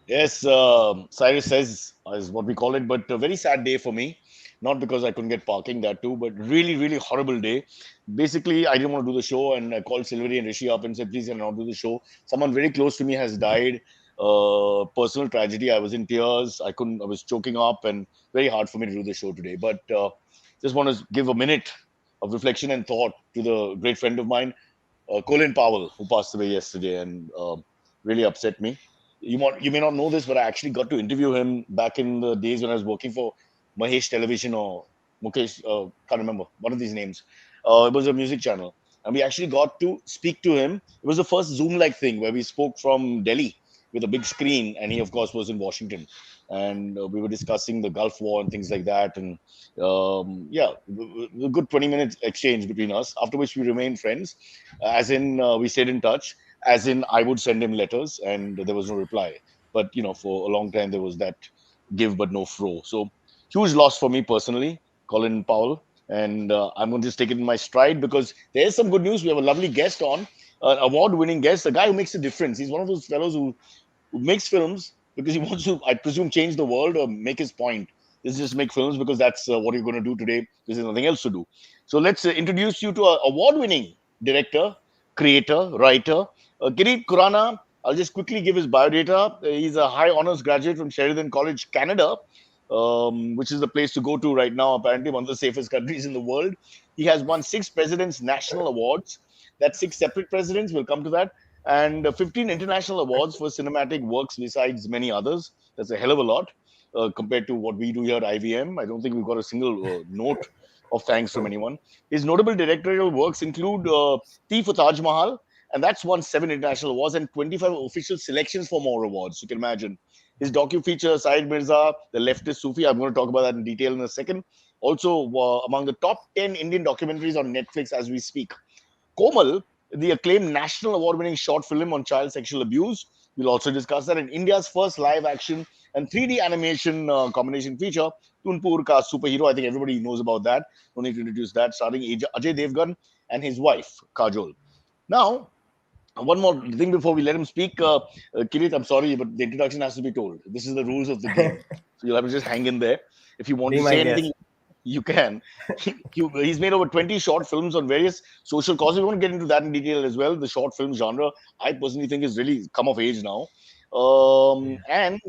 Yes, Cyrus says is what we call it, but a very sad day for me. Not because I couldn't get parking, that too, but really, really horrible day. Basically, I didn't want to do the show, and I called Silvery and Rishi up and said, "Please, can I not do the show? Someone very close to me has died. Personal tragedy. I was in tears. I couldn't. I was choking up, and very hard for me to do the show today. But just want to give a minute of reflection and thought to the great friend of mine, Colin Powell, who passed away yesterday, and really upset me. You may not know this, but I actually got to interview him back in the days when I was working for Mahesh Television or Mukesh, can't remember one of these names. It was a music channel, and we actually got to speak to him. It was the first Zoom-like thing where we spoke from Delhi with a big screen, and he, of course, was in Washington, and we were discussing the Gulf War and things like that, and yeah, a good 20 minutes exchange between us. After which we remained friends, as in we stayed in touch, as in I would send him letters and there was no reply. But for a long time there was that give but no fro. So huge loss for me personally, Colin Powell. And I'm going to just take it in my stride because there's some good news. We have a lovely guest on, an award-winning guest, a guy who makes a difference. He's one of those fellows who makes films because he wants to, I presume, change the world or make his point. Is just make films because that's what you're going to do today because there's nothing else to do. So let's introduce you to an award-winning director, creator, writer, Kireet Khurana. I'll just quickly give his biodata. He's a high honors graduate from Sheridan College, Canada, which is the place to go to right now, apparently one of the safest countries in the world. He has won 6 President's National Awards. That's 6 separate presidents. We'll come to that. And 15 international awards for cinematic works besides many others. That's a hell of a lot compared to what we do here at IVM. I don't think we've got a single note of thanks from anyone. His notable directorial works include Tea for Taj Mahal, and that's won 7 international awards and 25 official selections for more awards. You can imagine. His docu-feature, Saeed Mirza, The Leftist Sufi, I'm going to talk about that in detail in a second. Also, among the top 10 Indian documentaries on Netflix as we speak. Komal, the acclaimed national award-winning short film on child sexual abuse. We'll also discuss that. In India's first live-action and 3D animation combination feature, Tunpur Ka Superhero. I think everybody knows about that. No need to introduce that. Starring Ajay Devgan and his wife, Kajol. Now, one more thing before we let him speak. Kirit, I'm sorry, but the introduction has to be told. This is the rules of the game. So you'll have to just hang in there. If you want Be to my say guest. anything, you can. He's made over 20 short films on various social causes. We won't get into that in detail as well. The short film genre, I personally think, is really come of age now. Yeah. And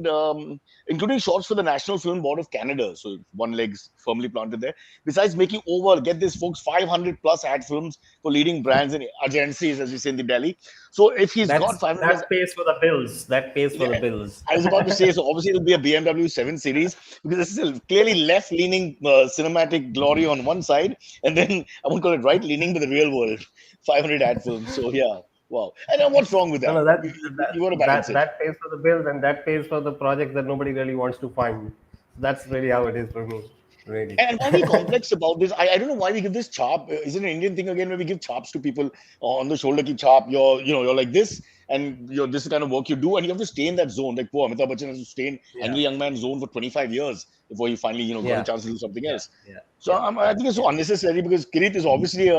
including shorts for the National Film Board of Canada. So one leg's firmly planted there. Besides making over, get this, folks, 500 plus ad films for leading brands and agencies, as we say in the Delhi. So if he's got 500 plus, That pays for the bills. That pays for yeah, the bills. I was about to say, so obviously it'll be a BMW 7 Series because this is a clearly left-leaning cinematic glory on one side, and then I won't call it right-leaning, but the real world 500 ad films. So yeah, wow. And what's wrong with No, that? no, You got to balance it. that pays for the bills, and that pays for the projects that nobody really wants to fund. That's really how it is for me, really. And why are we complex about this? I don't know why we give this chop. Is it an Indian thing again where we give chops to people on the shoulder? Keep chop. You're like this, and this is the kind of work you do, and you have to stay in that zone. Like poor Amitabh Bachchan has to stay in Yeah, angry young man zone for 25 years before he finally got a yeah, chance to do something yeah, else. yeah, So yeah, I think it's so unnecessary because Kirit is obviously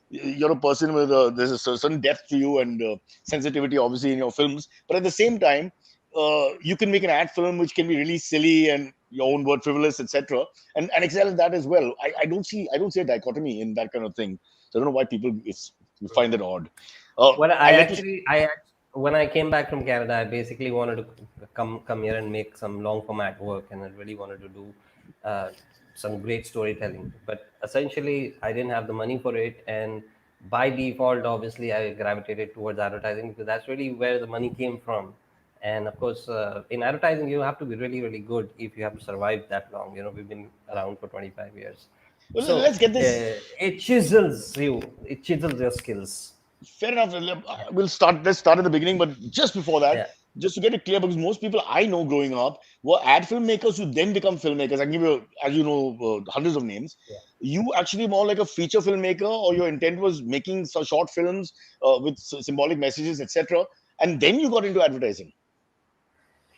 you're a person with there's a certain depth to you and sensitivity obviously in your films, but at the same time, you can make an ad film which can be really silly and your own word frivolous, etc., and excel at that as well. I don't see a dichotomy in that kind of thing. So I don't know why people find that odd. Well, I like to. when I came back from Canada, I basically wanted to come here and make some long format work, and I really wanted to do uh, some great storytelling. But essentially, I didn't have the money for it, and by default, obviously, I gravitated towards advertising because that's really where the money came from. And of course, in advertising, you have to be really, really good if you have to survive that long. We've been around for 25 years, Well, so let's get this. it chisels your skills. Fair enough. We'll start. Let's start at the beginning, but just before that, Yeah. just to get it clear, because most people I know growing up were ad filmmakers who then become filmmakers. I can give you, as you know, hundreds of names. Yeah. You actually more like a feature filmmaker, or your intent was making some short films with symbolic messages, etc., and then you got into advertising.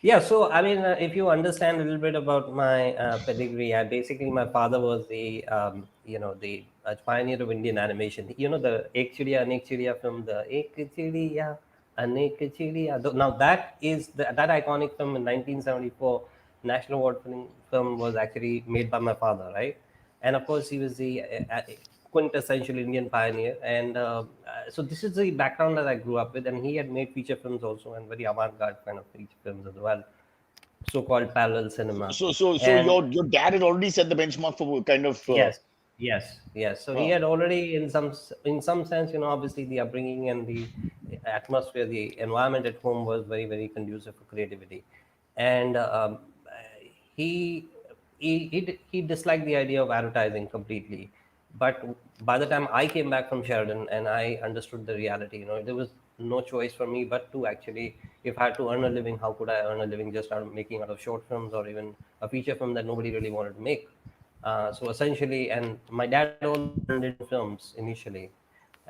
Yeah, so I mean, if you understand a little bit about my pedigree, basically my father was the pioneer of Indian animation. The Ek Chidiya Anek Chidiya film, the Ek Chidiya Now that is that iconic film in 1974 National Award winning film was actually made by my father, right? And of course, he was the quintessential Indian pioneer. And so this is the background that I grew up with. And he had made feature films also, and very avant-garde kind of feature films as well, so-called parallel cinema. So And your dad had already set the benchmark for kind of yes, yes. So he uh, had already, in some sense, obviously the upbringing and the atmosphere, the environment at home was very, very conducive for creativity, and he he disliked the idea of advertising completely. But by the time I came back from Sheridan and I understood the reality, there was no choice for me but to actually, if I had to earn a living, how could I earn a living just out of making out of short films or even a feature film that nobody really wanted to make? So essentially, and my dad also learned in films initially,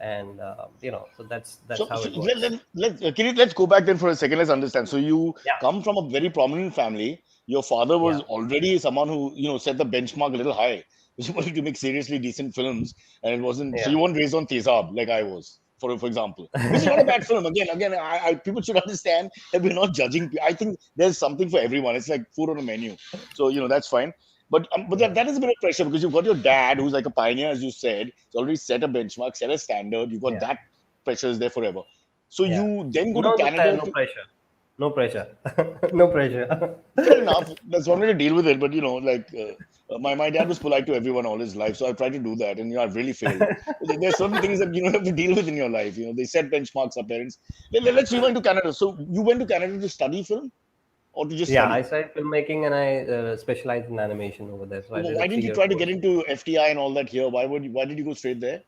and so that's how so it works. Kirit, let's go back then for a second. Let's understand. So you Yeah, come from a very prominent family. Your father was yeah, already someone who set the benchmark a little high. He wanted to make seriously decent films, and it wasn't. So yeah, you weren't raised on Tesab like I was, for example, which is not a bad film. Again, people should understand that we're not judging. I think there's something for everyone. It's like food on a menu. So that's fine. But yeah, that is a bit of pressure because you've got your dad who's like a pioneer, as you said. He's already set a benchmark, set a standard. You've got yeah, that pressure is there forever. So yeah. you then go to No, Canada no to, pressure, no pressure, no pressure. fair enough. That's one way to deal with it. But my dad was polite to everyone all his life, so I tried to do that, and I've really failed. There's certain things that you don't have to deal with in your life. They set benchmarks. Our parents. Let's rewind to Canada. So you went to Canada to study film or to just Yeah, I study? started filmmaking and I specialized in animation over there. So I did a Why didn't you three-year try to get course. into FTI and all that here? Why did you go straight there?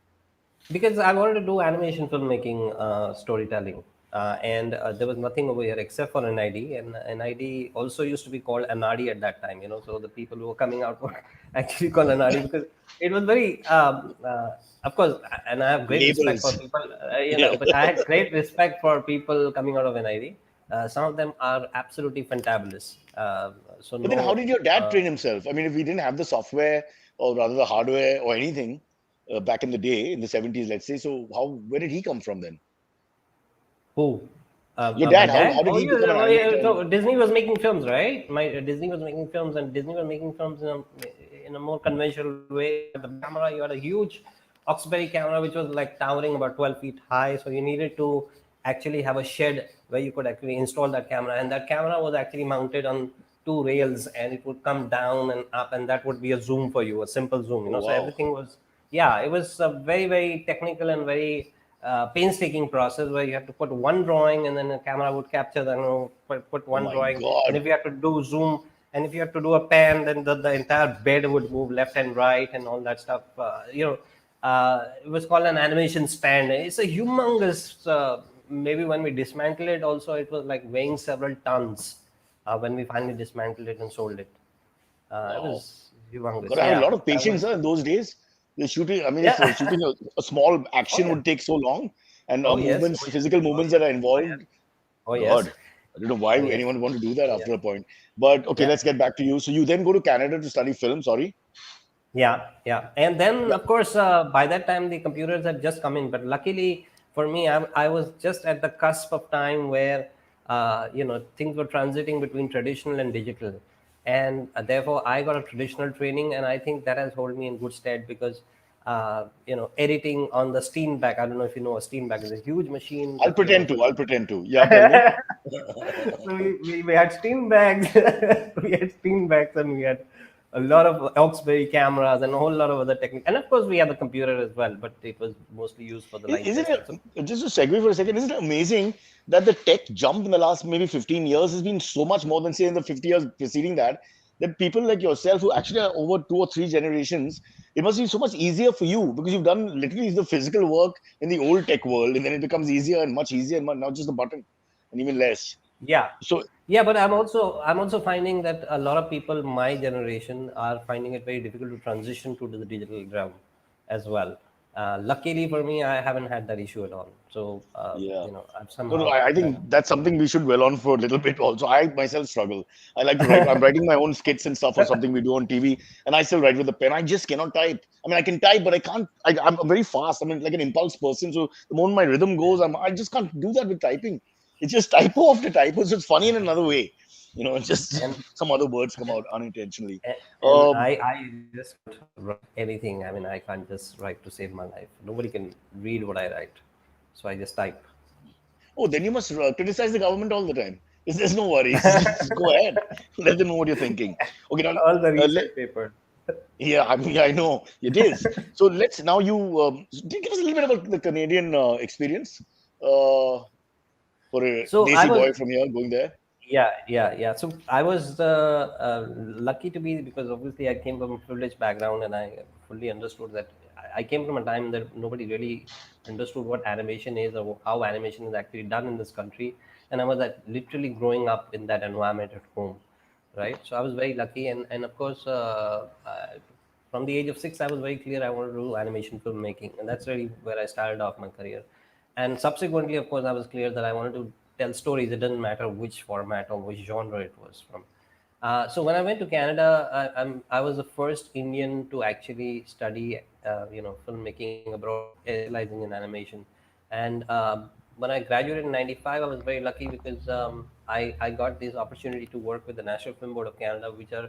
Because I wanted to do animation filmmaking, storytelling, and there was nothing over here except for NID, and NID also used to be called Anadi at that time. So the people who were coming out were actually called Anadi because it was very, of course, and I have great respect for Labels. people, Yeah. but I had great respect for people coming out of NID. Some of them are absolutely fantabulous. So But then how no. did your dad Uh, train himself? I mean, if we didn't have the software or rather the hardware or anything back in the day, in the 70s, let's say, so where did he come from then? Who? Your My dad, how dad? did Oh, he yeah. become an Oh, yeah. animator? So Disney was making films, right? Disney was making films, and Disney was making films in a more conventional way. You had the big camera. You had a huge Oxbury camera, which was like towering about 12 feet high. So you needed to actually have a shed where you could actually install that camera, and that camera was actually mounted on two rails, and it would come down and up, and that would be a zoom for you, a simple zoom. Oh, So wow. everything was, yeah, it was a very, very technical and very painstaking process where you have to put one drawing and then the camera would capture the, put Oh, one my drawing, and God. if you have to do zoom and if you have to do a pan, then the entire bed would move left and right and all that stuff. It was called an animation stand. It's a humongous. Maybe when we dismantled it, also it was like weighing several tons. When we finally dismantled it and sold it, it Wow. was Got humongous. to have a Yeah, lot of that patience was. huh, in those days. The shooting, I mean, if Yeah. shooting a small Oh action yeah. would take so long and Oh yes. movements, Oh yes. physical Oh movements yes. that are Oh yes. involved, Oh yes. God, I don't know why Oh yes. anyone would want to do that Oh yeah. after a point. But okay, Yeah. let's get back to you. So you then go to Canada to study film, sorry. Yeah. Yeah. And then, Yeah. of course, by that time, the computers had just come in. But luckily for me, I was just at the cusp of time where, things were transiting between traditional and digital. And therefore, I got a traditional training. And I think that has held me in good stead because, editing on the Steenbeck, I don't know if you know a Steenbeck, is a huge machine I'll that, pretend to. could. I'll pretend to. Yeah, tell me. So we had steam bags, we had steam bags, and we had a lot of Oxbury cameras and a whole lot of other technique. And of course, we had the computer as well, but it was mostly used for the light Isn't testing. So it just to segue for a second? Isn't it amazing that the tech jump in the last maybe 15 years has been so much more than say in the 50 years preceding that? That people like yourself who actually are over two or three generations, it must be so much easier for you because you've done literally the physical work in the old tech world, and then it becomes easier and much easier, and not just the button, and even less. yeah, So yeah, but I'm also finding that a lot of people my generation are finding it very difficult to transition to the digital realm as well. Luckily for me, I haven't had that issue at all. So yeah. I've No, somehow I think that's something we should dwell on for a little bit also. I myself struggle. I like to write. I'm writing my own skits and stuff or something we do on TV, and I still write with a pen. I just cannot type. I mean, I can type, but I can't. I'm very fast. I mean, like an impulse person. So the moment my rhythm goes, I just can't do that with typing. It's just typo after typo. So it's funny in another way. Just and some other words come out unintentionally. and Um, I just can't write anything. I mean, I can't just write to save my life. Nobody can read what I write, so I just type. oh, then you must criticize the government all the time. There's no worries. Just go ahead. Let them know what you're thinking. Okay, now, All the let, research paper. yeah, I mean, I know it is. So let's now you give us a little bit about the Canadian experience for a So I Desi was boy from here going there. yeah. So I was lucky to be, because obviously I came from a privileged background, and I fully understood that I came from a time that nobody really understood what animation is, or how animation is actually done in this country, and I was literally growing up in that environment at home, right? So I was very lucky, and of course, from the age of 6, I was very clear I wanted to do animation filmmaking, and that's really where I started off my career. And subsequently, of course, I was clear that I wanted to tell stories. It doesn't matter which format or which genre it was from. So when I went to Canada, I was the first Indian to actually study, filmmaking abroad, specializing in animation. And when I graduated in '95, I was very lucky because I got this opportunity to work with the National Film Board of Canada, which are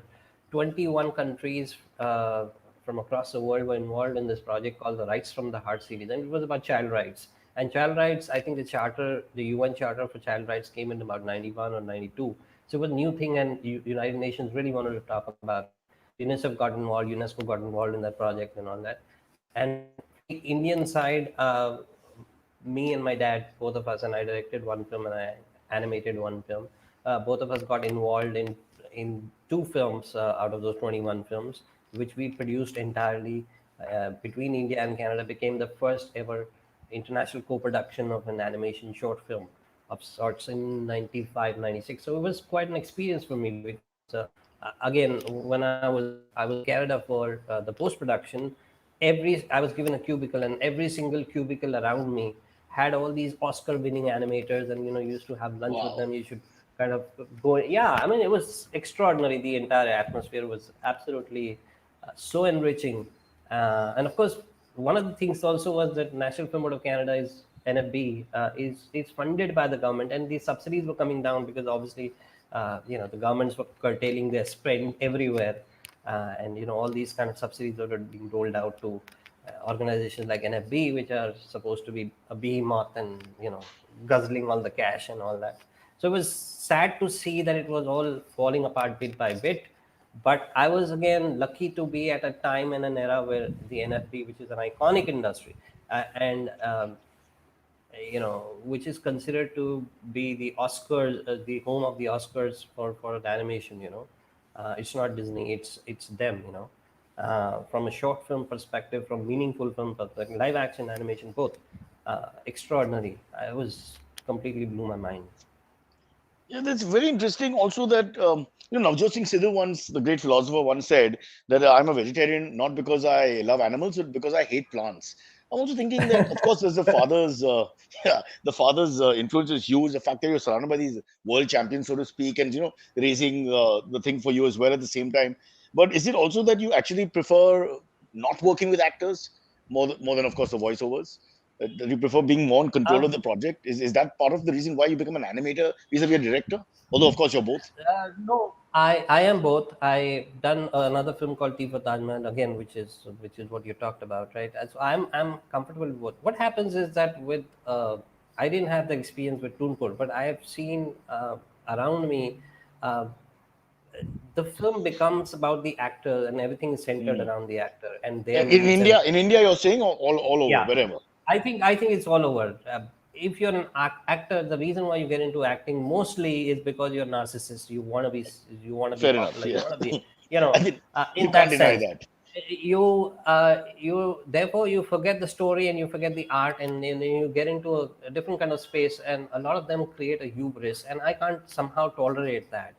21 countries from across the world were involved in this project called the Rights from the Heart series, and it was about child rights. And child rights, I think the UN Charter for Child Rights came in about 91 or 92. So it was a new thing, and United Nations really wanted to talk about it. UNICEF got involved, UNESCO got involved in that project and all that. And from the Indian side, me and my dad, both of us, and I directed one film and I animated one film. Both of us got involved in two films out of those 21 films, which we produced entirely between India and Canada. Became the first ever international co-production of an animation short film of sorts in 95, 96. So it was quite an experience for me because again, when I was in Canada for the post-production, I was given a cubicle, and every single cubicle around me had all these Oscar winning animators, and you used to have lunch with Wow. them. You should kind of go, yeah, I mean, it was extraordinary. The entire atmosphere was absolutely so enriching. And of course, one of the things also was that National Film Board of Canada is NFB, is funded by the government, and the subsidies were coming down because obviously the governments were curtailing their spend everywhere, and all these kind of subsidies that are being rolled out to organizations like NFB, which are supposed to be a behemoth and guzzling all the cash and all that. So it was sad to see that it was all falling apart bit by bit. But I was again lucky to be at a time and an era where the NFB, which is an iconic industry, and which is considered to be the Oscars, the home of the Oscars for the animation. It's not Disney, it's them. From a short film perspective, from meaningful film perspective, live action, animation, both extraordinary. I was completely blew my mind. Yeah, that's very interesting. Also, that Navjot Singh Sidhu once, the great philosopher, once said that I'm a vegetarian not because I love animals, but because I hate plants. I'm also thinking that, of course, there's the father's, yeah, the father's influence is huge. The fact that you're surrounded by these world champions, so to speak, and raising the thing for you as well at the same time. But is it also that you actually prefer not working with actors more than, of course, the voiceovers? That you prefer being more in control of Um, the project? Is that part of the reason why you become an animator vis-a-vis a director? Although, of course, you're both. no, I am both. I done another film called Tea for Taj Mahal again, which is what you talked about, right? And so I'm comfortable with both. What happens is that with I didn't have the experience with Toonpur, but I have seen around me. Uh, the film becomes about the actor, and everything is centered Mm. around the actor and their In needs India, and in India, you're saying, or all over, yeah, wherever. I think it's all over. If you're an actor, the reason why you get into acting mostly is because you're a narcissist. You want to be Fair enough. popular. You Yeah, want to be I think you in can't that deny sense. that. You therefore you forget the story and you forget the art, and then you get into a different kind of space, and a lot of them create a hubris, and I can't somehow tolerate that.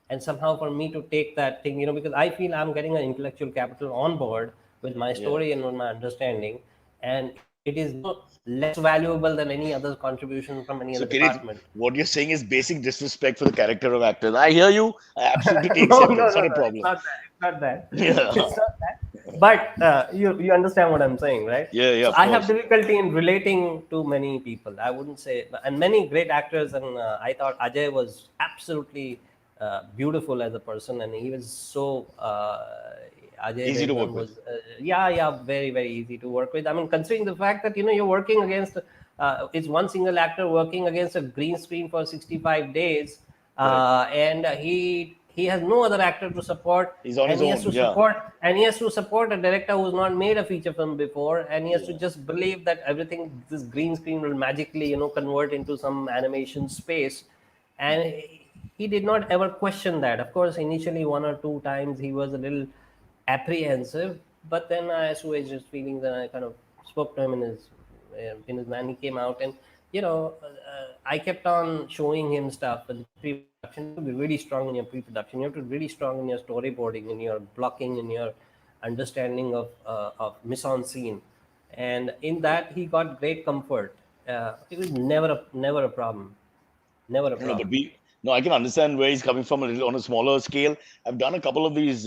And somehow for me to take that thing, because I feel I'm getting an intellectual capital on board with my Yeah. story and with my understanding, and it is no less valuable than any other contribution from any So, other Kirit, department. what you're saying is basic disrespect for the character of actors. I hear you. I absolutely No, accept no, it. It's no, not a no. It's problem. not that. It's not that. Yeah. It's not that. But you understand what I'm saying, right? Yeah, yeah, So of I have course. difficulty in relating to many people. I wouldn't say, and many great actors, and I thought Ajay was absolutely beautiful as a person, and he was so. Ajay Easy to work Devgan with. was, yeah, very very easy to work with. I mean, considering the fact that you're working against, it's one single actor working against a green screen for 65 days, Correct. and he has no other actor to support, He's on his and own. Yeah. he has to support a director who's not made a feature film before, and he has to Yeah. just believe that everything, this green screen will magically convert into some animation space. And he did not ever question that. Of course, initially one or two times he was a little apprehensive, but then I assuaged his feelings and I kind of spoke to him in his man. He came out, and I kept on showing him stuff in the pre-production. You have to be really strong in your pre-production. You have to be really strong in your storyboarding, in your blocking, in your understanding of mise en scene, and in that he got great comfort. It was never a problem, never a No, but problem. no, I can understand where he's coming from a little on a smaller scale. I've done a couple of these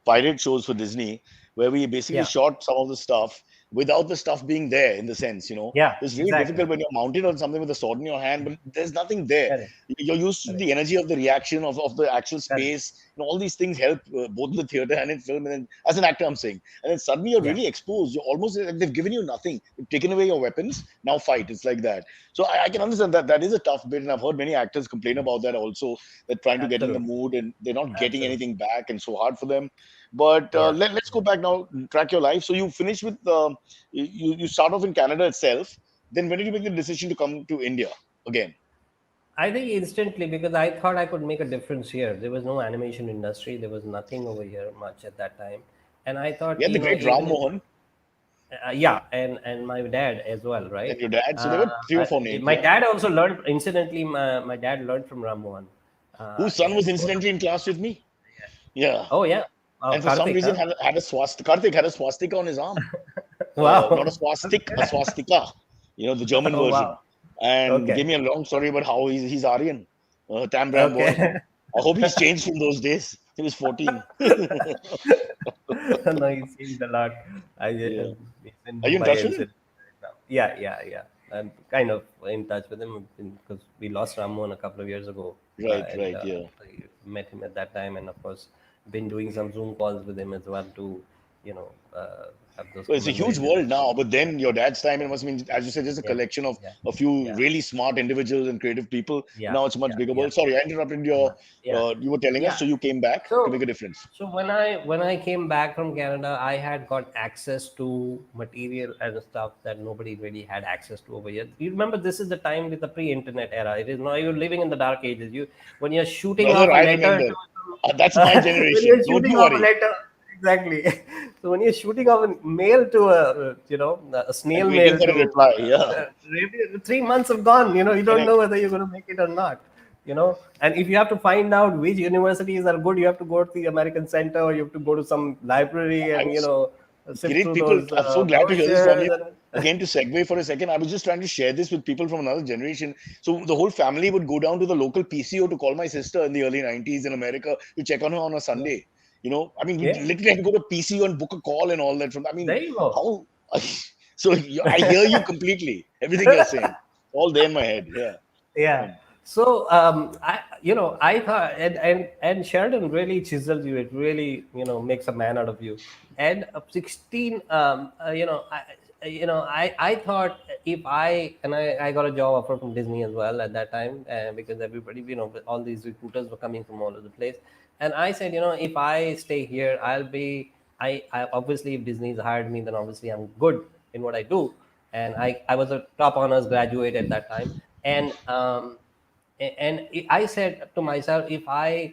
pirate shows for Disney where we basically Yeah, shot some of the stuff without the stuff being there in the sense, yeah, it's really exactly. difficult when you're mounted on something with a sword in your hand, but there's nothing there. Correct, You're used to correct, the energy of the reaction of the actual correct. space. All these things help both in the theater and in film. And then, as an actor, I'm saying, and then suddenly you're Yeah, really exposed. You're almost like they've given you nothing. They've taken away your weapons. Now fight. It's like that. So I can understand that that is a tough bit, and I've heard many actors complain about that also. They're trying to get in the absolutely, mood, and they're not getting absolutely. anything back, and so hard for them. But Yeah. let's go back now, track your life. So you finish with you start off in Canada itself. Then when did you make the decision to come to India again? I think instantly, because I thought I could make a difference here. There was no animation industry. There was nothing over here much at that time, and I You thought, had the great Ram even if Mohan yeah, and my dad as well, and right? your dad. So there were three or four names. My Yeah, dad also learned. Incidentally, my dad learned from Ramohan, whose son and was incidentally in class with me. Yeah, oh yeah, and for some Karthik, reason huh? had a swastika. Karthik had a swastika on his arm. Not a Wow. swastik, a Okay. swastika. The German Oh version. wow. And gave Okay. me a long story about how he's Aryan, Tam Bram boy. Okay. I hope he's changed from those days. He was 14. No, he's changed a lot. Yeah. He's in Are you in Mumbai touch and with him? right now. Yeah. I'm kind of in touch with him because we lost Ramon a couple of years ago, Right, and right, yeah. I met him at that time, and of course, been doing some Zoom calls with him as well to, you know, have those Well, it's a huge commemorative. world now, but then your dad's time, it must have been, as you said, just a Yeah, collection of yeah, a few yeah, really smart individuals and creative people. yeah, Now it's a much yeah, bigger yeah, world. Sorry, I interrupted yeah, yeah, you were telling us, yeah. so you came back to make So, a difference. when I came back from Canada, I had got access to material and stuff that nobody really had access to over here. You remember, this is the time with the pre-internet era. It is now you're living in the dark ages. When you're shooting Brother, off a I letter remember. to some, That's my when generation. you're Don't shooting you off a worry. letter, exactly. So when you're shooting off a mail to a And snail waiting mail for a to reply. Yeah. 3 months have gone. You don't know Correct. whether you're going to make it or not. And if you have to find out which universities are good, you have to go to the American Center, or you have to go to some library I and was sift Kireet, through people, those I'm so glad to hear this from brochures you. and Again, to segue for a second, I was just trying to share this with people from another generation. So the whole family would go down to the local PCO to call my sister in the early 90s in America to check on her on a Sunday. I mean, we yeah, literally had to go to PCO and book a call and all that. I mean, there you go. how? So I hear you completely. Everything you're saying, all there in my head. Yeah. Yeah. Um, So I thought, and Sheridan really chisels you. It really makes a man out of you. And 16, I thought, if I got a job offer from Disney as well at that time, because everybody, all these recruiters were coming from all over the place, and I said, if I stay here, I obviously, if Disney's hired me, then obviously I'm good in what I do, and I was a top honors graduate at that time, and I said to myself, if I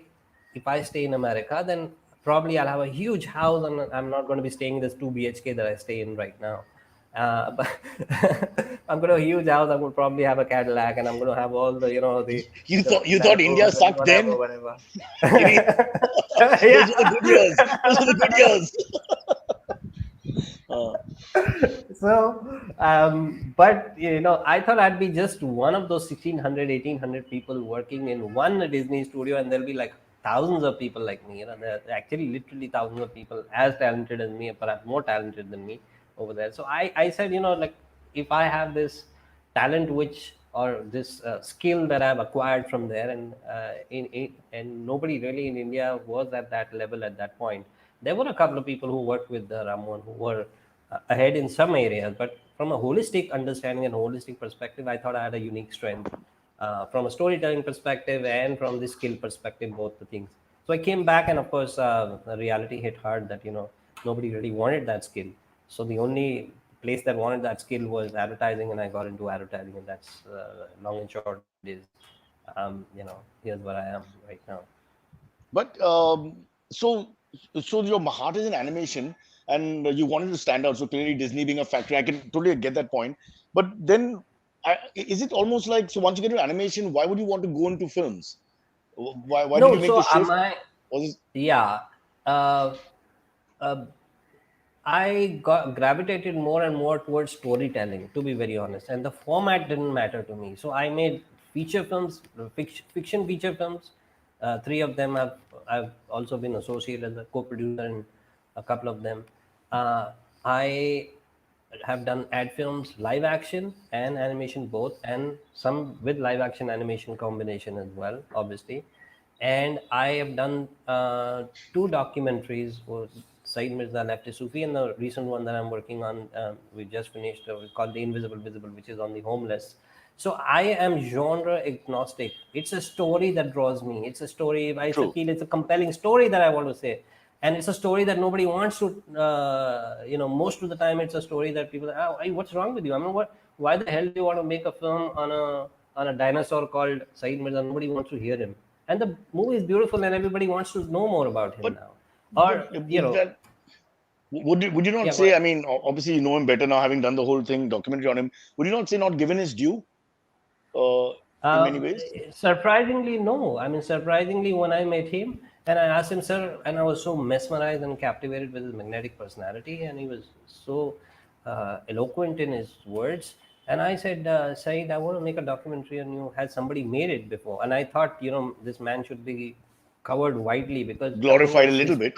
stay in America, then probably I'll have a huge house, and I'm not going to be staying in this 2 BHK that I stay in right now. But I'm going to have a huge house. I'm going to probably have a Cadillac, and I'm going to have all the you thought India Lambos and sucked then, whatever. Kireet? Those were the Yeah. good years. Those were the good years. Uh, But I thought I'd be just one of those 1,600, 1,800 people working in one Disney studio, and there'll be like thousands of people like me. There are actually literally thousands of people as talented as me, perhaps more talented than me over there. So I said, like if I have this talent, which or this skill that I've acquired from there, and and nobody really in India was at that level at that point. There were a couple of people who worked with Ramon who were ahead in some areas, but from a holistic understanding and holistic perspective, I thought I had a unique strength from a storytelling perspective and from the skill perspective, both the things. So I came back, and of course, the reality hit hard that nobody really wanted that skill. So the only place that wanted that skill was advertising, and I got into advertising, and that's long and short of it is, here's where I am right now. But so so your heart is in animation, and you wanted to stand out. So clearly, Disney being a factory, I can totally get that point. But then, is it almost like, so once you get into animation, why would you want to go into films? Why did No, you make the so am shift? I? Was it Yeah. Uh, uh, I got gravitated more and more towards storytelling, to be very honest, and the format didn't matter to me. So I made feature films, fiction feature films. Three of them I've also been associated as a co-producer in a couple of them. I have done ad films, live action and animation both, and some with live action animation combination as well, obviously. And I have done two documentaries for Saeed Mirza Lefty Sufi, and the recent one that I'm working on, we just finished, called The Invisible Visible, which is on the homeless. So I am genre agnostic. It's a story that draws me. It's a story. If I true? feel it's a compelling story that I want to say, and it's a story that nobody wants to. Most of the time, it's a story that people, oh, hey, what's wrong with you? I mean, what? Why the hell do you want to make a film on a dinosaur called Saeed Mirza? Nobody wants to hear him, and the movie is beautiful, and everybody wants to know more about him But now. but Or is that, would you not yeah, go say? ahead. I mean, obviously you know him better now, having done the whole thing, documentary on him. Would you not say not given his due, uh, in many Um, ways? Surprisingly, no. I mean, surprisingly, when I met him and I asked him, sir, and I was so mesmerized and captivated with his magnetic personality, and he was so eloquent in his words. And I said, Said, I want to make a documentary on you. Has somebody made it before? And I thought, this man should be covered widely because, I mean, Glorified a little his bit.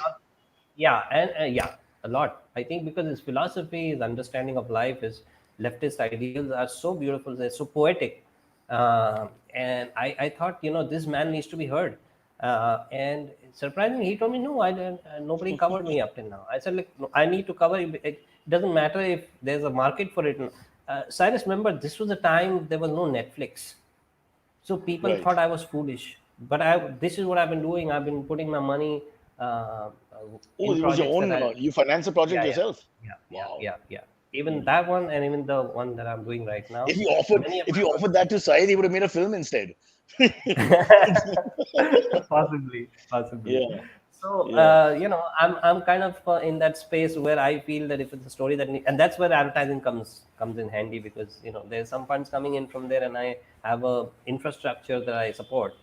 yeah, and yeah, a lot. I think because his philosophy, his understanding of life, his leftist ideals are so beautiful, they're so poetic. And I thought, this man needs to be heard. And surprisingly, he told me, no, I didn't, nobody covered me up till now. I said, like, no, I need to cover it. It doesn't matter if there's a market for it. Cyrus, remember, this was a time there was no Netflix. So people Right. thought I was foolish, but this is what I've been doing. I've been putting my money uh, Oh, in it was your projects that own. I, You financed the project yeah, yeah, yourself. Wow. yeah. Even Hmm. that one, and even the one that I'm doing right now. If you offered, Many of if my you work. offered that to Saeed, he would have made a film instead. Possibly. Yeah, So yeah. I'm kind of in that space where I feel that if it's a story and that's where advertising comes in handy, because there's some funds coming in from there, and I have a infrastructure that I support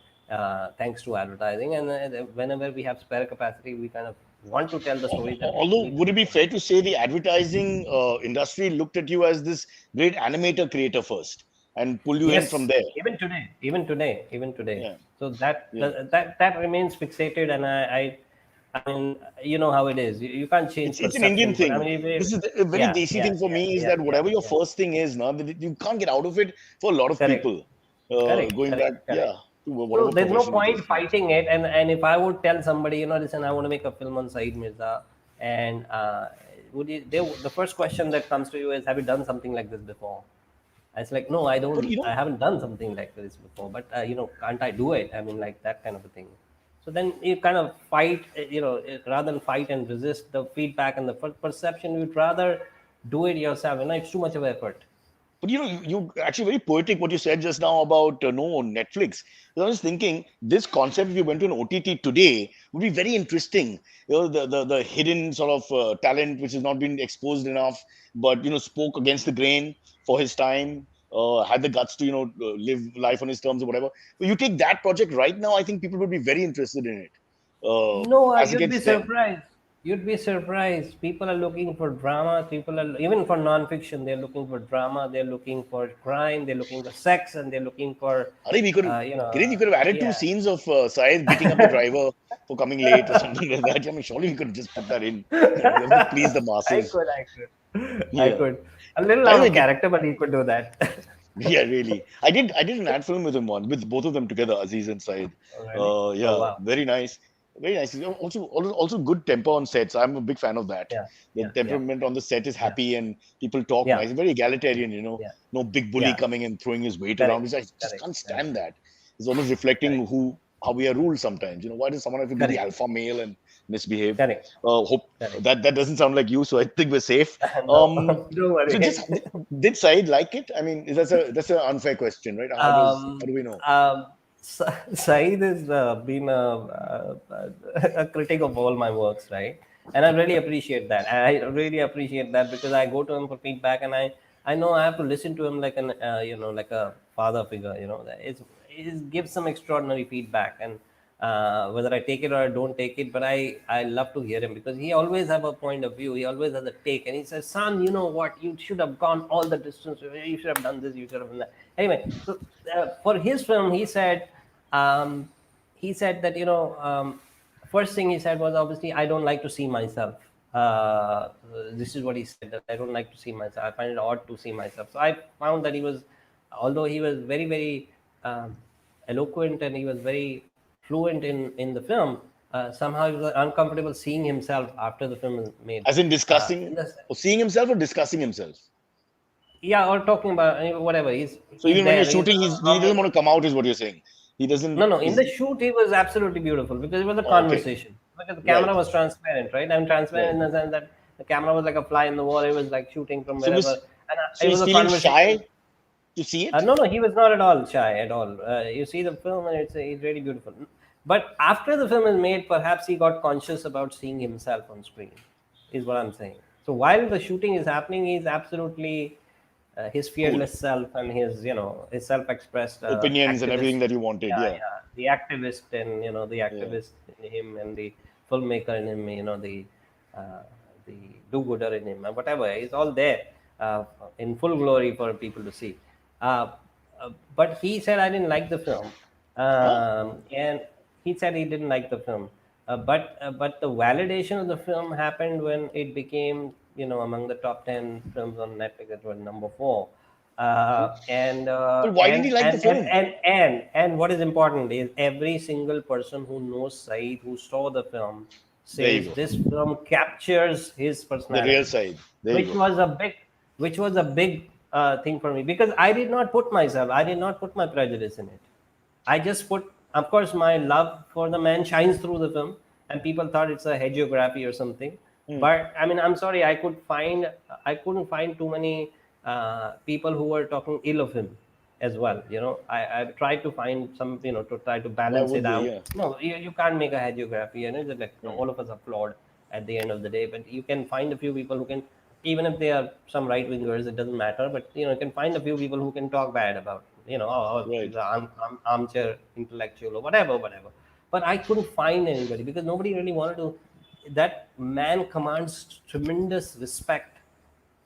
thanks to advertising, and whenever we have spare capacity, we kind of want to tell the stories that Although, people would it be don't want to fair hear. to say the advertising industry looked at you as this great animator creator first and pulled you in from Yes, there? even today. Yeah, So that yeah. that remains fixated, and I mean, you know how it is. You can't change It's an Indian perception, but I thing. mean, This is a very yeah, desi yeah, thing for yeah, me, is yeah, that yeah, whatever your yeah. first thing is now, that you can't get out of it for a lot of Correct, people. correct, Going back, correct, yeah, correct. to So whatever there's no profession it is. point Yeah. fighting it. And if I would tell somebody, listen, I want to make a film on Saeed Mirza, and the first question that comes to you is, have you done something like this before? It's like, no, I But don't. you know, I haven't done something like this before. But can't I do it? I mean, like that kind of a thing. So then you kind of fight. Rather than fight and resist the feedback and the perception, you'd rather do it yourself. It's too much of effort. But you actually very poetic what you said just now about no Netflix. I was thinking this concept, if you went to an OTT today, would be very interesting. The hidden sort of talent which has not been exposed enough, but spoke against the grain for his time, had the guts to live life on his terms or whatever. But you take that project right now, I think people would be very interested in it, No, as you'd be against then. surprised. You'd be surprised. People are looking for drama. People are even for non-fiction. They're looking for drama. They're looking for crime. They're looking for sex, and they're looking for, Ari, Kirit, you could have added two yeah. scenes of Saeed beating up the driver for coming late or something like that. I mean, surely we could just put that in. That would please the I masses. could, I could, I Yeah. could. A little By out the way, of character, but he could do that. yeah, really. I did an ad film with him one, with both of them together, Aziz and Saeed. Already. Oh Yeah, wow. very nice. Very nice. Also good tempo on sets. I'm a big fan of that. Yeah, The yeah, yeah, temperament on the set is yeah, happy and people talk yeah, nice. Very yeah, egalitarian, yeah, No big bully yeah. coming and throwing his weight around. Correct, Which I just correct, can't correct, stand that. It's almost reflecting correct, how we are ruled sometimes. Why does someone have to be the correct, alpha male and misbehave? correct, Hope correct. that doesn't sound like you, so I think we're safe. No, Um, don't so just worry. did Said like it? I mean, that's an unfair question, right? How Um, do we know? um, Saeed has been a critic of all my works, right? And I really appreciate that. I really appreciate that because I go to him for feedback, and I know I have to listen to him like an like a father figure. That it gives some extraordinary feedback, and whether I take it or I don't take it, but I love to hear him because he always have a point of view. He always has a take, and he says, "Son, you know what? You should have gone all the distance. You should have done this. You should have done that." Anyway, so for his film, um, he said that first thing he said was, obviously, I don't like to see myself. This is what he said, that I don't like to see myself. I find it odd to see myself. So I found that he was, although he was very very eloquent and he was very fluent in the film, somehow he was uncomfortable seeing himself after the film is made. As in In discussing the, or seeing himself or discussing himself. yeah, or talking about whatever. So He's even when you're there. He's shooting, he doesn't want to come out, is what you're saying. He doesn't. No. In Is the shoot, it was absolutely beautiful because it was a okay, conversation. Because the right, camera was transparent, right? I'm transparent right. in the sense that the camera was like a fly in the wall. It was like shooting from So wherever, was and so it he's was a feeling conversation. shy to see it. No, he was not at all shy at all. You see the film, and it's really beautiful. But after the film is made, perhaps he got conscious about seeing himself on screen, is what I'm saying. So while the shooting is happening, he's absolutely his Cool. fearless self and his self-expressed Opinions and activist. everything that you wanted. Yeah, Yeah, yeah, the activist, and the yeah. activist in him, and the filmmaker in him, uh, the do-gooder in him, and whatever, is all there uh, in full glory for people to see. uh, but he said, I didn't like the film, Huh? and he said he didn't like the film. But the validation of the film happened when it became, among the top 10 films on Netflix. It was number 4. But why did he like the film? And what is important is every single person who knows Saeed, who saw the film, There you says go. this film captures his The real personality, side. There you which go. was a big thing for me, because I did not put myself, I did not put my prejudice in it. I just put, of course, my love for the man shines through the film, and people thought it's a hagiography or something. Hmm. But I mean, I'm sorry, I couldn't find too many people who were talking ill of him as well. I tried to find some, to try to Why balance would it they? out. Yeah. No, you can't make a hagiography. It's like Hmm. all of us are flawed at the end of the day. But you can find a few people who can, even if they are some right wingers, it doesn't matter. But you can find a few people who can talk bad about, he's Right. an armchair intellectual or whatever. But I couldn't find anybody because nobody really wanted to. That man commands tremendous respect,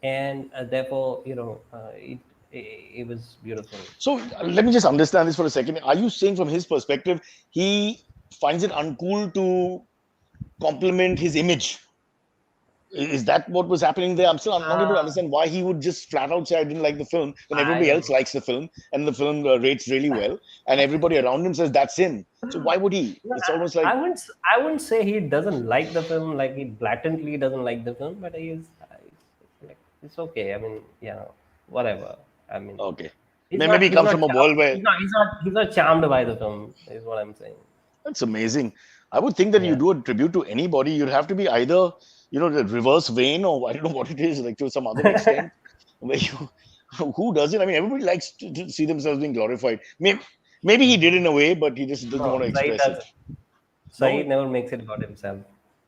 and therefore, it was beautiful. So let me just understand this for a second. Are you saying from his perspective, he finds it uncool to compliment his image? Is that what was happening there? I'm not able to Uh, understand why he would just flat out say I didn't like the film when I everybody don't else know. likes the film and the film rates really well and everybody around him says that's him. So why would he? No, It's almost like I wouldn't say he doesn't like the film, like he blatantly doesn't like the film, but it's like, it's okay. I mean, whatever. I mean, okay. Maybe he comes from a world where he's not charmed by the film, is what I'm saying. that's amazing. I would think that you Yeah. do a tribute to anybody, you'd have to be either, the reverse vein or I don't know what it is, like to some other extent, where you, who does it? I mean, everybody likes to see themselves being glorified. Maybe he did in a way, but he just doesn't want No, to Saeed express it. doesn't. Saeed No, never makes it about himself.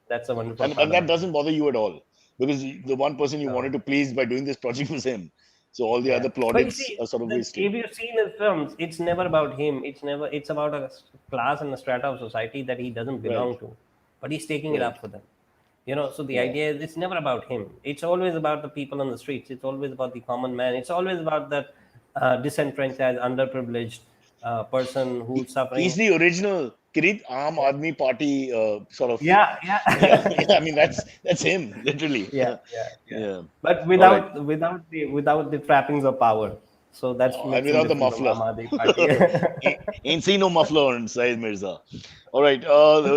That's a wonderful part and that about him. doesn't bother you at all because the one person you wanted No. to please by doing this project was him. So all the Yeah, other but you plaudits see, are sort of wasted. if you've seen his films, it's never about him. It's about a class and a strata of society that he doesn't Right, belong to, but he's taking it right. up for them. So the Yeah. idea is it's never about him. It's always about the people on the streets. It's always about the common man. It's always about that disenfranchised, underprivileged person who's He's suffering. the original Kirit Aam Aadmi Party sort of. Yeah, Yeah, yeah. yeah. I mean, that's him, literally. Yeah, yeah, yeah. Yeah. But All right. without the trappings of power. So that And makes him without the different from muffler. Aam Aadmi Party. Ain't seen no muffler on Saeed Mirza. All right,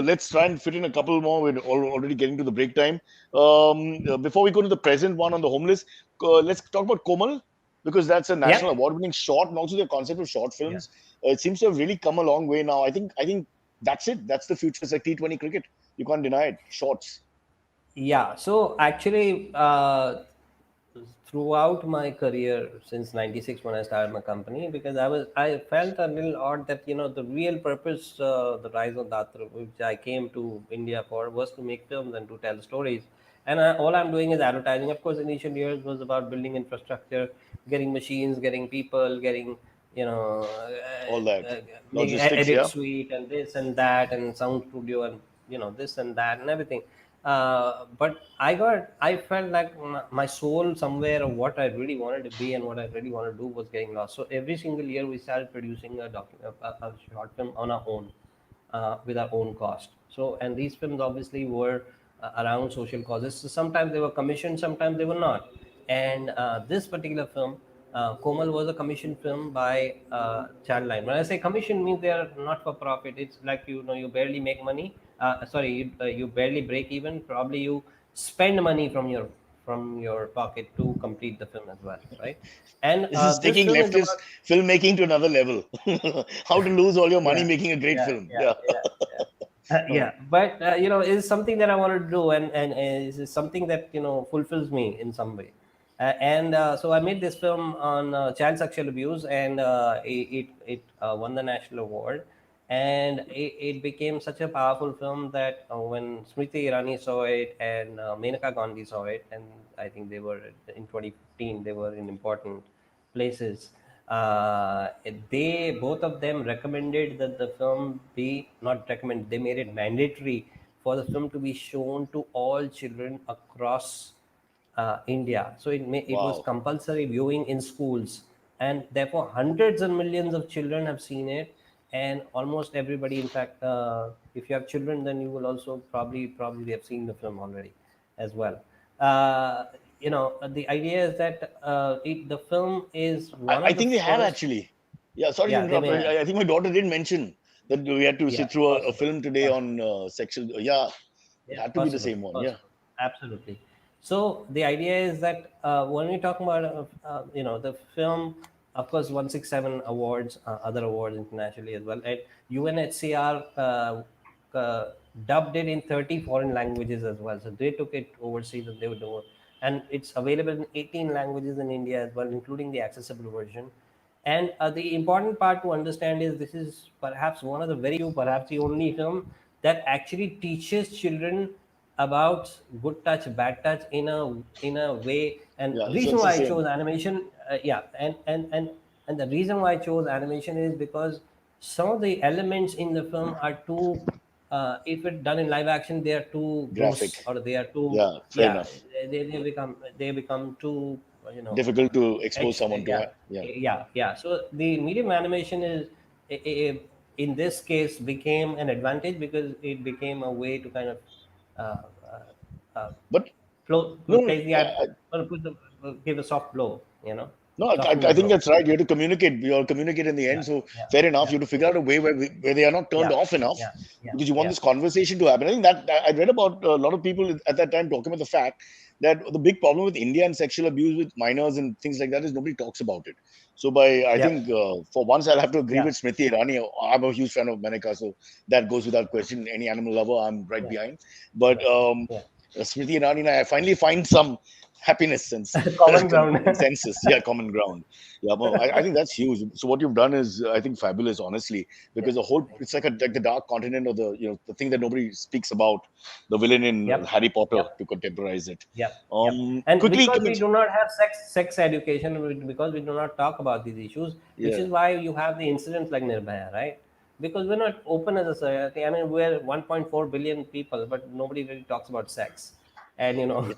let's try and fit in a couple more. We're already getting to the break time. Before we go to the present one on the homeless, let's talk about Komal, because that's a Yeah, national award-winning short, and also the concept of short yeah, films. It seems to have really come a long way now. I think that's it. That's the future. It's like T20 cricket. You can't deny it. Shorts. yeah. So actually, throughout my career since '96 when I started my company, because I felt a little odd that the real purpose, the rise of Datra, which I came to India for, was to make films and to tell stories. And all I'm doing is advertising. Of course, initial years was about building infrastructure, getting machines, getting people, getting All that. making Logistics. edit Yeah. suite and this and that and sound studio and this and that and everything. But I felt like my soul somewhere of what I really wanted to be and what I really wanted to do was getting lost. So every single year we started producing a short film on our own, with our own cost. So, and these films obviously were around social causes. So sometimes they were commissioned, sometimes they were not. And this particular film, Komal, was a commissioned film by Childline. When I say commission, means they are not for profit. It's like you barely make money. Sorry, you barely break even. Probably you spend money from your pocket to complete the film as well, right? And This is this taking film is leftist about filmmaking to another level. How to lose all your money yeah, making a great yeah, film. yeah, Yeah. yeah, yeah. Yeah, but it's something that I wanted to do, and it's something that fulfills me in some way. And so I made this film on child sexual abuse, and it won the national award, and it became such a powerful film that when Smriti Irani saw it and Menaka Gandhi saw it, and I think they were in 2015, they were in important places. They both of them recommended that the film be not recommend. They made it mandatory for the film to be shown to all children across India. So it was Wow. compulsory viewing in schools, and therefore hundreds and millions of children have seen it, and almost everybody. In fact, if you have children, then you will also probably have seen the film already, as well. The idea is that the film is one I of the think they have first. actually. Yeah, sorry to Yeah, they interrupt. may have. I think my daughter did mention that we had to Yeah, sit through a possible, film today possible. on sexual. Yeah, it Yeah, had to be the possible, same one. Yeah. possible. Absolutely. So the idea is that when we talk about the film, of course, 167 awards, other awards internationally as well, and UNHCR dubbed it in 30 foreign languages as well. So they took it overseas and they would do it, and it's available in 18 languages in India as well, including the accessible version. And the important part to understand is this is perhaps one of the very few, perhaps the only film that actually teaches children about good touch, bad touch in a way. And Yeah. So reason it's the why I same. chose animation, yeah, and the reason why I chose animation is because some of the elements in the film are too. If it done in live action, they are too Graphic. gross or they are too. Yeah. Fair Yeah, enough. they become too. Difficult to expose someone to. Yeah, Yeah. yeah. So the medium animation is, i- i- in this case, became an advantage because it became a way to kind of uh, uh, But flow, no, no, place the or give a soft blow, no, soften the I think blow. that's right. You have to communicate. You have to communicate in the Yeah, end. So yeah, fair enough. yeah, You have to figure yeah, out a way where they are not turned yeah, off enough, yeah, yeah, because you want yeah, this conversation to happen. I think that I read about a lot of people at that time talking about the fact that the big problem with India and sexual abuse with minors and things like that is nobody talks about it. So I yeah, think for once I'll have to agree yeah, with Smriti Irani. I'm a huge fan of Maneka, so that goes without question. Any animal lover, I'm right yeah, behind. But yeah, yeah. Smriti Irani and I finally find some happiness and Common ground. consensus. Yeah, common ground. Yeah, well, I think that's huge. So what you've done is, I think, fabulous, honestly, Yeah, because the whole thank it's you. like the dark continent, or the thing that nobody speaks about, the villain in Yep, Harry Potter, yep. to contemporize it. Yep. And Quickly, because come in. we do not have sex education, because we do not talk about these issues, which Yeah, is why you have the incidents like Nirbhaya, right? because we're not open as a society. I mean, we're 1.4 billion people, but nobody really talks about sex, and What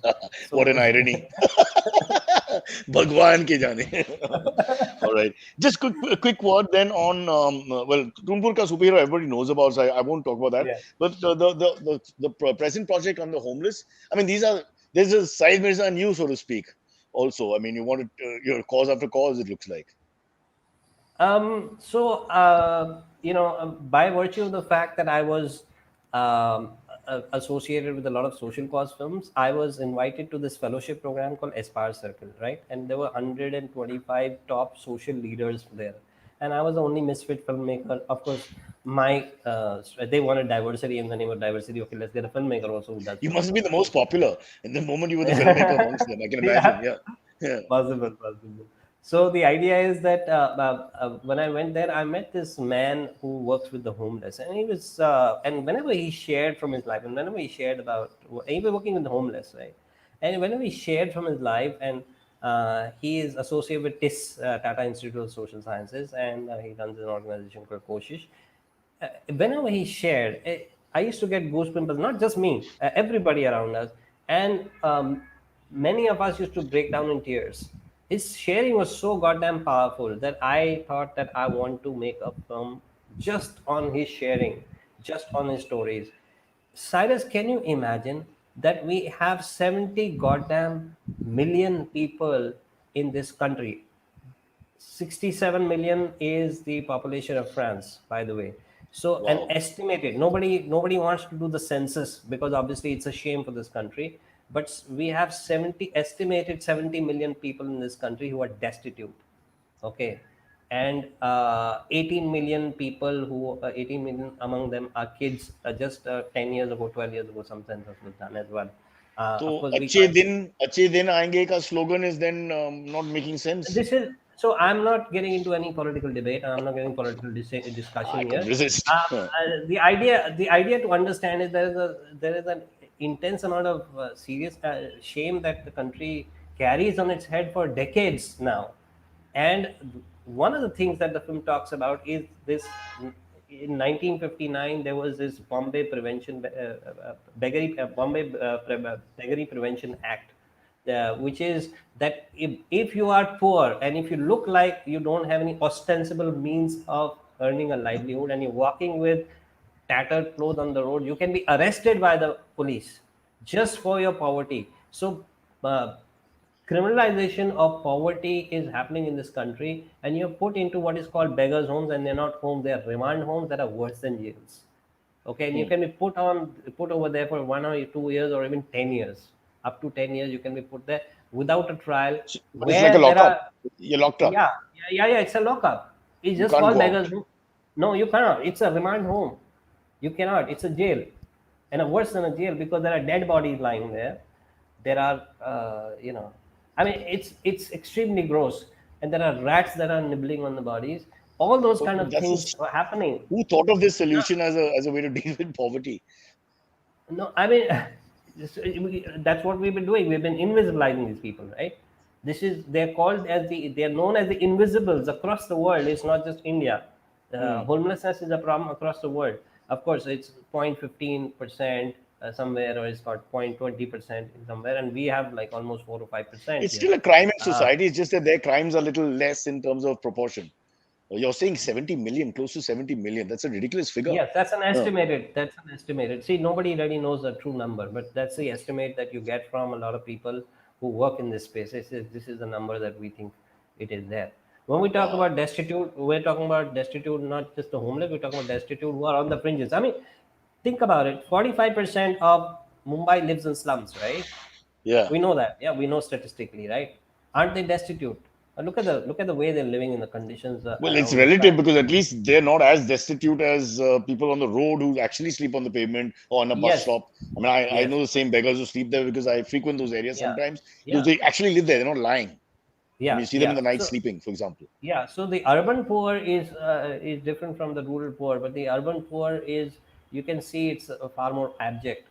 so an irony. Bhagwan ke jane. All right. Just a quick word then on well, Tunpur ka superhero everybody knows about, so I won't talk about that. yeah. But the present project on the homeless. I mean, there's a Saeed Mirza and you, so to speak. Also, I mean, you wanted your cause after cause. It looks like. By virtue of the fact that I was associated with a lot of social cause films, I was invited to this fellowship program called Aspire Circle, right? And there were 125 top social leaders there. And I was the only misfit filmmaker. Of course, they wanted diversity in the name of diversity. Okay, let's get a filmmaker also who does You social must be cause the most films. popular in the moment you were the filmmaker amongst them. I can imagine. Yeah. Yeah. Yeah. Possible. So the idea is that when I went there, I met this man who works with the homeless, and and whenever he shared from his life, and whenever he shared about, he was working with the homeless, right? And whenever he shared from his life, and he is associated with TIS, Tata Institute of Social Sciences, and he runs an organization called Koshish. Whenever he shared, I used to get goosebumps, not just me, everybody around us. And many of us used to break down in tears. His sharing was so goddamn powerful that I thought that I want to make a film just on his sharing, just on his stories. Cyrus, can you imagine that we have 70 goddamn million people in this country? 67 million is the population of France, by the way. So an Wow. estimated, nobody wants to do the census because obviously it's a shame for this country. But we have 70 million people in this country who are destitute. Okay. And 18 million people 18 million among them are kids. Just 10 years ago, 12 years ago, some census was done as well. Of So course, we can't. अच्छे दिन आएंगे का slogan is then not making sense. This is so I'm not getting into any political debate, and I'm not getting political I discussion couldn't here. resist. The idea to understand is there is an intense amount of serious shame that the country carries on its head for decades now. And one of the things that the film talks about is this: in 1959 there was this Beggary Prevention Act, which is that if you are poor and if you look like you don't have any ostensible means of earning a livelihood and you're walking with tattered clothes on the road, you can be arrested by the police just for your poverty. So uh, criminalization of poverty is happening in this country, and you're put into what is called beggars homes, and they're not homes, they're remand homes that are worse than jails. Okay, and you Hmm. can be put over there for 1 or 2 years or even 10 years. Up to 10 years you can be put there without a trial, But it's like a where there lockup. are, You're locked up. yeah, yeah, it's a lockup. It's You just can't called go out. beggars home. No, you cannot. It's a remand home. You cannot. It's a jail, and a worse than a jail, because there are dead bodies lying there. There are, I mean, it's extremely gross, and there are rats that are nibbling on the bodies. All those kind But of that's things just are happening. who thought of this solution as a way to deal with poverty. No, I mean, that's what we've been doing. We've been invisibilizing these people, right? They're known as the invisibles across the world. It's not just India. Hmm. Homelessness is a problem across the world. Of course, it's 0.15% somewhere, or it's got 0.20% somewhere, and we have like almost 4 or 5% It's here. still a crime in Uh, society. It's just that their crimes are a little less in terms of proportion. You're saying 70 million, close to 70 million. That's a ridiculous figure. Yes, that's an Uh, estimated. That's an estimated. See, nobody really knows the true number, but that's the estimate that you get from a lot of people who work in this space. This is the number that we think it is there. When we talk wow. about destitute, we're talking about destitute, not just the homeless. We're talking about destitute who are on the fringes. I mean, think about it. 45% of Mumbai lives in slums, right? Yeah. We know that. Yeah, we know statistically, right? Aren't they destitute? Look at the way they're living in the conditions Well, it's around the relative slums. because at least they're not as destitute as people on the road who actually sleep on the pavement or on a bus Yes, stop. I mean, I yes, know the same beggars who sleep there because I frequent those areas yeah, sometimes. yeah. They actually live there. They're not lying. And you see them in Yeah. the night So sleeping, for example. yeah, so the urban poor is different from the rural poor, but the urban poor is, you can see it's far more abject.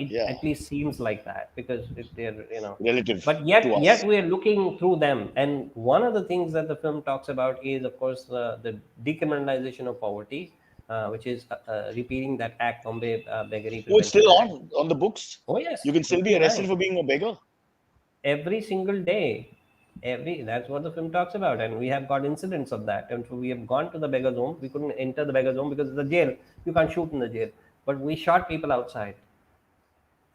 It Yeah. at least seems like that because they're Relative but to yet us. we are looking through them. And one of the things that the film talks about is, of course, the decriminalization of poverty. which is repealing that act, Bombay Beggary Oh, it's Prevention still Act. on the books. Oh You yes, can still it's be still arrested running for being a beggar. every single day. Every That's what the film talks about, and we have got incidents of that. And so we have gone to the beggar's home. We couldn't enter the beggar's home because it's a jail. You can't shoot in the jail, but we shot people outside.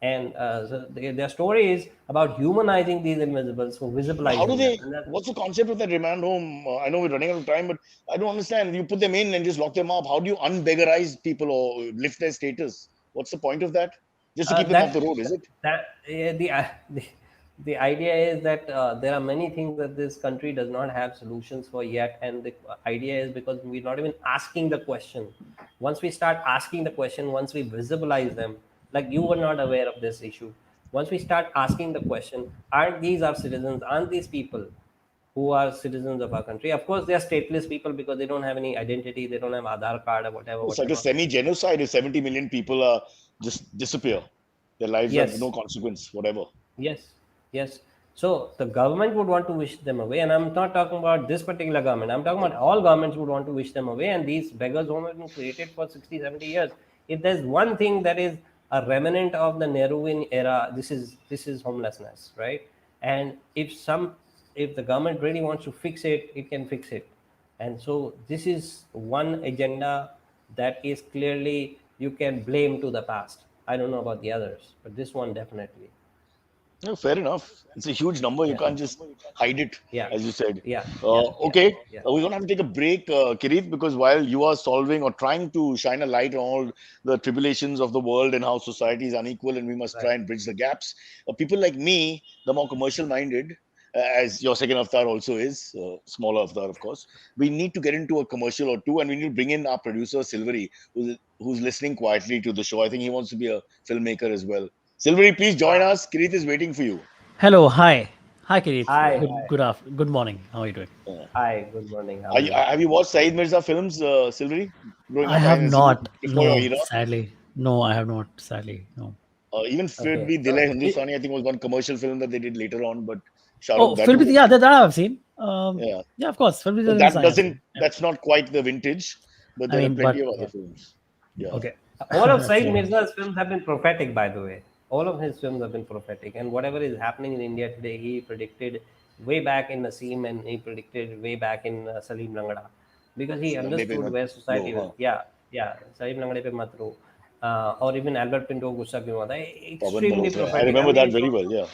And so their story is about humanizing these invisibles, so But how do visibilizing them, they? and that. What's the concept of that remand home? I know we're running out of time, but I don't understand. You put them in and just lock them up. How do you unbeggarize people or lift their status? What's the point of that? Just to keep them off That the road, is it? that the idea is that there are many things that this country does not have solutions for yet, and the idea is because we're not even asking the question. Once we start asking the question, once we visualize them, like you were not aware of this issue. Once we start asking the question, aren't these our citizens? Aren't these people who are citizens of our country? Of course, they are stateless people because they don't have any identity. They don't have Aadhaar card or whatever, It's like a whatever. semi-genocide if 70 million people are just disappear. Their lives have Yes. no consequence, whatever. Yes, yes. So the government would want to wish them away, and I'm not talking about this particular government. I'm talking about all governments would want to wish them away, and these beggars' home have been created for 60, 70 years. If there's one thing that is a remnant of the Nehruvian era, this is homelessness, right? And if the government really wants to fix it, it can fix it. And so this is one agenda that is clearly you can blame to the past. I don't know about the others, but this one definitely. No, fair enough. It's a huge number. You Yeah, can't just hide it, yeah, as you said. yeah, yeah, yeah, Okay, yeah. we're going to have to take a break, Kirit, because while you are solving or trying to shine a light on all the tribulations of the world and how society is unequal and we must try Right. and bridge the gaps, people like me, the more commercial minded, as your second avatar also is, smaller avatar, of course, we need to get into a commercial or two and we need to bring in our producer, Silvery, who's listening quietly to the show. I think he wants to be a filmmaker as well. Silvery, please join Uh, us. Kirit is waiting for you. Hello, hi Kireet. Hi, Good morning. How are you doing? Uh, hi. Good morning. How are you? have you watched Saeed Mirza films, Silvery, growing I up? have I'm assuming not. before your No, era. sadly. No, I have not. Sadly, no. Even Fir Okay. Bhi Dil So, Hai Hindustani, I think was one commercial film that they did later on, but Oh, Shahrukh, that film. was Yeah, okay. that I've seen. Yeah, Yeah, of course. Film but is that I have doesn't, seen. Yeah. that's not quite the vintage, but I there are mean, plenty but of other yeah. films. Yeah. okay. All of That's Saeed really nice. Mirza's films have been prophetic, by the way. All of his films have been prophetic. And whatever is happening in India today, he predicted way back in Naseem and he predicted way back in Salim Langada. Because he Lagde Pe understood Mat where Ro, society was. huh. Yeah, yeah. Salim Langade Pe Mat Ro. Or even Albert Pinto Gussa Kyun Hota. Pawan Extremely Malhotra. I prophetic. I remember mean, that he very showed, well. Yeah.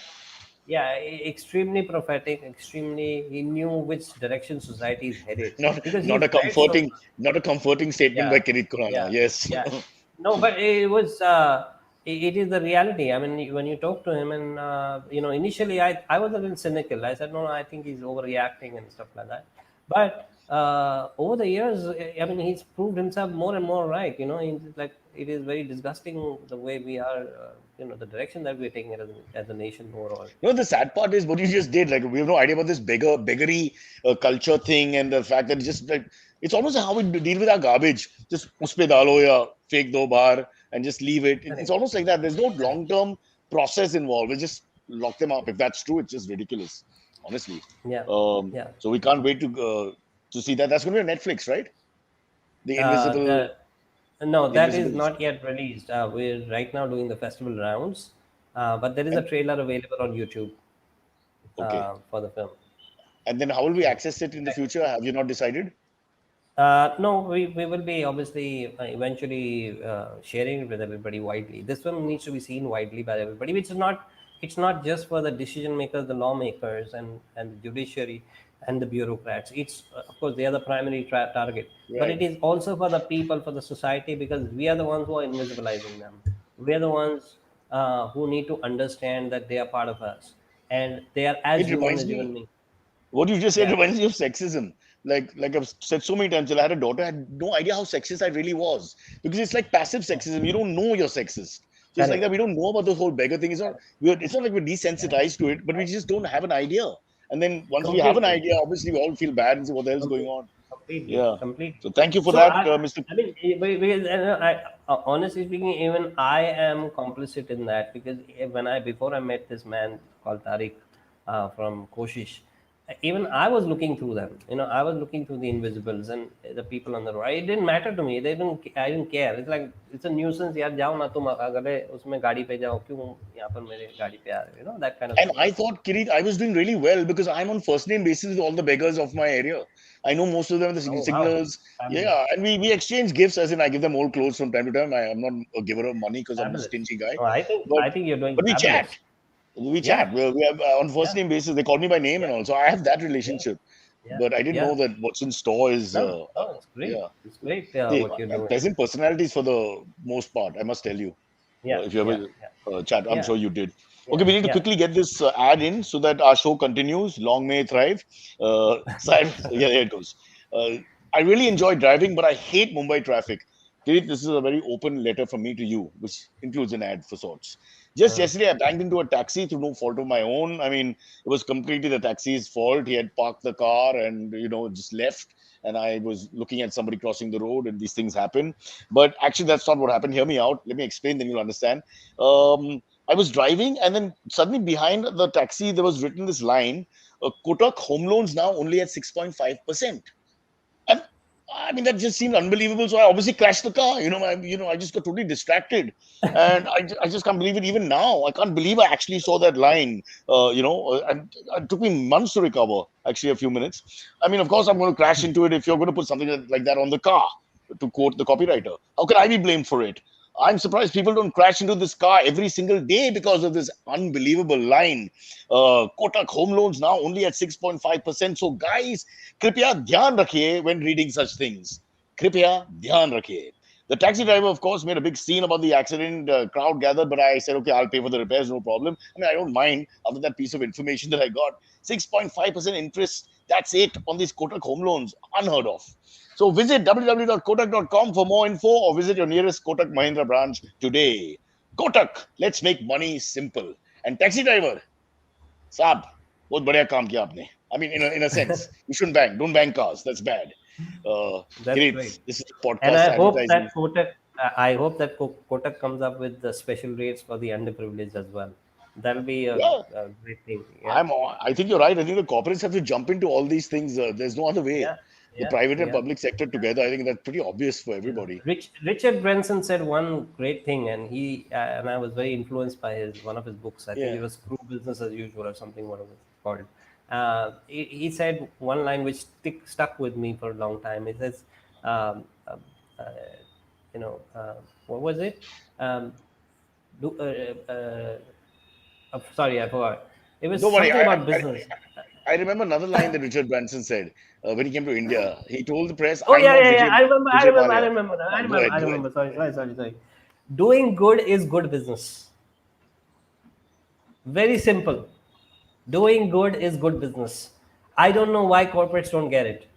yeah, extremely prophetic, extremely, he knew which direction society is headed Not because not he's a read so comforting, much. not a comforting statement by Yeah, Kireet Khurana. yeah, Yes. yeah. No, but it is the reality. I mean, when you talk to him, and initially I was a little cynical. I said, no, I think he's overreacting and stuff like that. But over the years, I mean, he's proved himself more and more right. He's like it is very disgusting the way we are. The direction that we're taking as a nation overall. The sad part is what you just did. Like, we have no idea about this beggary culture thing and the fact that just like it's almost like how we deal with our garbage. Just uspe dalo ya fake do bar and just leave it. It's Correct. almost like that. There's no Correct. long term process involved. We just lock them up. If that's true, it's just ridiculous, honestly. Yeah, yeah. So we can't wait to see that. That's going to be on Netflix, right? The Uh, Invisible, the, no, the that is Invisible. not yet released. We're right now doing the festival rounds, but there is a And trailer available on YouTube okay, for the film. and then how will we So, access it in the future? Have you not decided? no, we will be obviously eventually sharing it with everybody widely. This film needs to be seen widely by everybody, which is not it's not just for the decision makers, the lawmakers, and the judiciary and the bureaucrats. It's of course they are the primary target, but Right. it is also for the people, for the society, because we are the ones who are invisibilizing them. We are the ones who need to understand that they are part of us and they are as It human reminds as you me. and me. What you just said Yeah, reminds me of sexism. Like I've said so many times, till I had a daughter, I had no idea how sexist I really was. Because it's like passive yeah, sexism. You don't know you're sexist. Just like that, correct, we don't know about the whole beggar thing. It's not like we're correct, desensitized to it, but we just don't have an idea. And then once we have an completely. idea, obviously we all feel bad and say, what the hell's going Completely, on? completely, Yeah. completely. So thank you for So that, I, Mr. I mean, because honestly speaking, even I am complicit in that because when I before I met this man called Tariq from Koshish, even I was looking through them. I was looking through the invisibles and the people on the road. It didn't matter to me. I didn't care. It's like it's a nuisance. यार जाओ ना तुम अगले उसमें गाड़ी पे जाओ क्यों यहाँ पर मेरे गाड़ी पे आ रहे हो? That kind of And thing. I thought, Kirit, I was doing really well because I'm on first name basis with all the beggars of my area. I know most of them, the Oh wow, signals. fabulous, Yeah, and we exchange gifts, as in I give them old clothes from time to time. I'm not a giver of money because I'm a fabulous. stingy guy. No, I think But I think you're doing but we chat. fabulous. We Yeah, chat. We are on first yeah, name basis. They call me by name yeah, and all. So I have that yeah, relationship. yeah, But I didn't yeah. know that what's in store is, No, no, it's great. yeah. It's great Hey, what you're doing. pleasant personalities for the most part, I must tell you. Yeah, If you yeah, ever yeah, chat, I'm yeah, sure you did. yeah, Okay, we need to yeah. quickly get this ad in so that our show continues. Long may it thrive. Cyrus, yeah, here it goes. Uh, I really enjoy driving, but I hate Mumbai traffic. Kirit, this is a very open letter from me to you, which includes an ad for sorts. Just Uh, yesterday, I banged into a taxi through no fault of my own. I mean, it was completely the taxi's fault. He had parked the car and, just left. And I was looking at somebody crossing the road, and these things happen. But actually, that's not what happened. Hear me out. Let me explain, then you'll understand. I was driving, and then suddenly behind the taxi, there was written this line: Kotak home loans now only at 6.5%. And I mean, that just seemed unbelievable. So I obviously crashed the car. I just got totally distracted, and I just can't believe it. Even now, I can't believe I actually saw that line. And it took me months to recover. Actually, a few minutes. I mean, of course, I'm going to crash into it if you're going to put something like that on the car. To quote the copywriter, how can I be blamed for it? I'm surprised people don't crash into this car every single day because of this unbelievable line. Kotak home loans now only at 6.5%. So, guys, कृपया ध्यान रखिए when reading such things. कृपया ध्यान रखिए. The taxi driver, of course, made a big scene about the accident. Crowd gathered, but I said, okay, I'll pay for the repairs, no problem. I mean, I don't mind after that piece of information that I got. 6.5% interest, that's it on these Kotak home loans. Unheard of. So visit www.kotak.com for more info or visit your nearest Kotak Mahindra branch today. Kotak, let's make money simple. And taxi driver, साहब बहुत बढ़िया काम किया आपने. I mean, in a sense, you shouldn't bang. Don't bang cars. That's bad. that's Kirit, great. this is a And podcast I hope advertising. that Kotak comes up with the special rates for the underprivileged as well. That'll be Yeah, a great thing. Yeah, I think you're right. I think the corporates have to jump into all these things. There's no other way. yeah, The yeah, private and yeah. public sector together, I think that's pretty obvious for everybody. Richard Branson said one great thing, and and I was very influenced by his one of his books. I think Yeah. it was "Screw Business as Usual" or something. What it was called. He said one line which stuck with me for a long time. It says, um, uh, uh, what was it? Um, do, sorry, I forgot. It was Don't worry. something about business. I remember another line that Richard Branson said when he came to India. He told the press, Oh "I'm yeah, not yeah, yeah. Vijay I Malia." remember that. Go ahead. I Go ahead. remember. Sorry. Doing good is good business. Very simple. Doing good is good business. I don't know why corporates don't get it.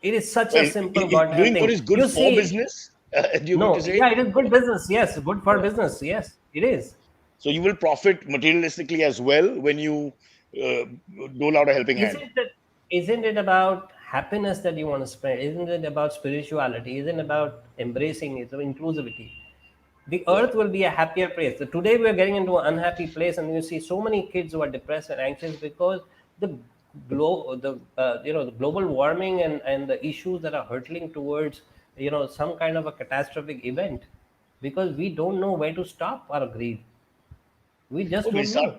It is such a Well, simple goddamn doing good thing. is good You for see, business. Do you mean no, to say? yeah, it is good business. Yes, good for Yeah. business. Yes, it is. So you will profit materialistically as well when you uh, dole out a helping hand. Isn't it about happiness that you want to spread? Isn't it about spirituality? Isn't it about embracing it, inclusivity? The Yeah. earth will be a happier place. So today we are getting into an unhappy place, and you see so many kids who are depressed and anxious because the global warming and the issues that are hurtling towards some kind of a catastrophic event, because we don't know where to stop our greed. We Oh, just don't know.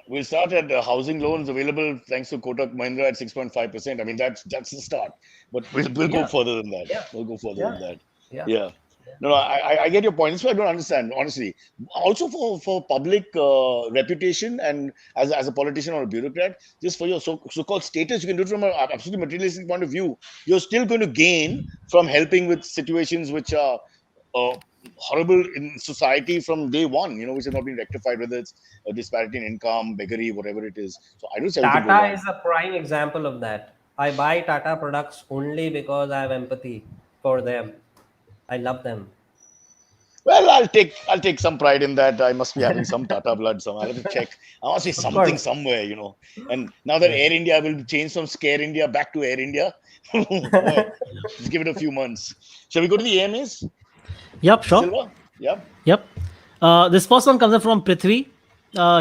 we'll start at housing loans available thanks to Kotak Mahindra at 6.5%. I mean, that's the start. But we'll go Yeah, further than that. yeah, We'll go further yeah, than that. yeah, Yeah. yeah. No, I get your point. That's why I don't understand, honestly. Also for public reputation and as a politician or a bureaucrat, just for your so-called status, you can do it from an absolutely materialistic point of view. You're still going to gain from helping with situations which are uh, horrible in society from day one, which have not been rectified, whether it's a disparity in income, beggary, whatever it is. So I don't see how you can go Tata wrong. is a prime example of that. I buy Tata products only because I have empathy for them. I love them. Well, I'll take some pride in that. I must be having some Tata blood. Some I'll have to check. I must be Of something course. somewhere. And now that Yeah. Air India will change from Scare India back to Air India, boy, just give it a few months. Shall we go to the AMAs, Yep, sure. Silva? Yep. Yep. This first one comes up from Prithvi.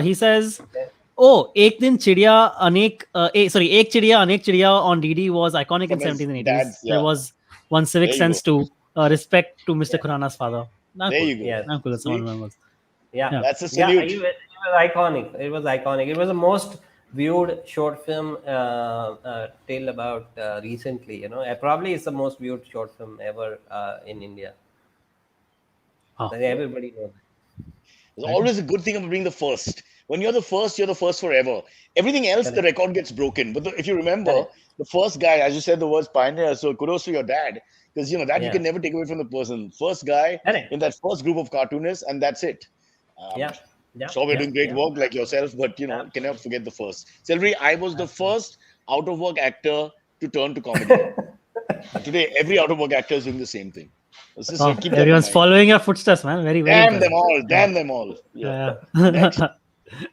He says, Okay. Oh, Ek Din Chidiya Anek, sorry, Ek Chidiya Anek Chidiya on DD was iconic in From his 70s and 80s. dad's, There yeah. was one civic There you go. sense to respect to Mr. Yeah. Khurana's father. Not There cool. you go. Yes. Not cool that someone See, remembers. Yeah. Yeah. that's a Yeah. salute. It was iconic. It was iconic. It was the most viewed short film till about recently. Probably it's the most viewed short film ever in India. Oh, Like, everybody knows. There's always a good thing about being the first. When you're the first forever. Everything else, the Correct. record gets broken. But if you remember, Correct. the first guy, as you said, the words pioneer. So kudos to your dad, because that you Yeah. can never take away from the person. First guy Correct. in that first group of cartoonists, and that's it. Yeah. Yeah. Sure, we're Yeah. doing great Yeah. work like yourself, but can never Absolutely. forget the first. Silvery, I was the Absolutely. first out of work actor to turn to comedy. And today, every out of work actor is doing the same thing. Let's just oh, keep that in everyone's mind. following your footsteps, man. Very, very Damn them impressive. all. Yeah. Damn them all. Yeah. Yeah. Next.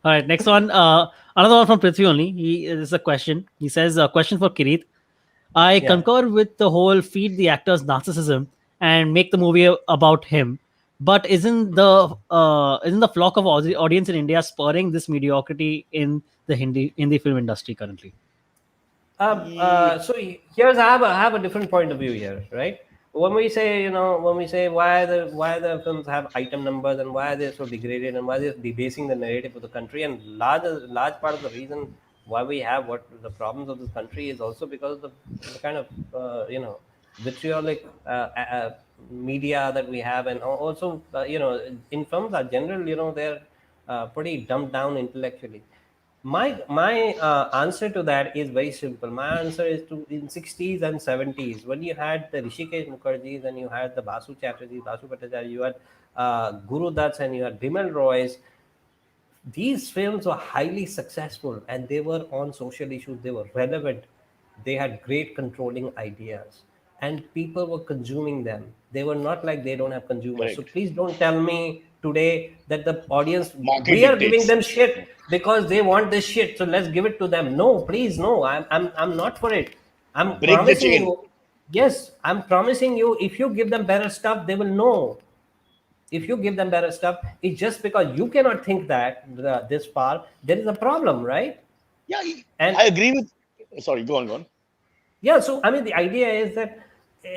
All right, next one. Another one from Prithvi only. He is a question. He says, a question for Kirit. I Yeah. concur with the whole feed the actor's narcissism and make the movie about him. But isn't the flock of audience in India spurring this mediocrity in the Hindi film industry currently? So here's I have a different point of view here, right? When we say why the films have item numbers and why they're so degraded and why they're debasing the narrative of the country, and large part of the reason why we have what the problems of this country is also because of the kind of vitriolic media that we have, and also in films are general, they're pretty dumbed down intellectually. My answer to that is very simple. My answer is to in 60s and 70s when you had the Rishikesh Mukherjees and you had the Basu Bhattacharya, you had Guru Dutt's and you had Bimal Roy's. These films were highly successful and they were on social issues. They were relevant. They had great controlling ideas and people were consuming them. They were not like they don't have consumers. So Correct. please don't tell me today that the audience, Market we are giving dictates. them shit because they want this shit. So let's give it to them. No, please, no. I'm not for it. I'm Break the promising chain. you. Yes, I'm promising you. If you give them better stuff, they will know. If you give them better stuff, it's just because you cannot think that this far, there is a problem, right? Yeah, And I agree with. Sorry, go on. yeah, so I mean, the idea is that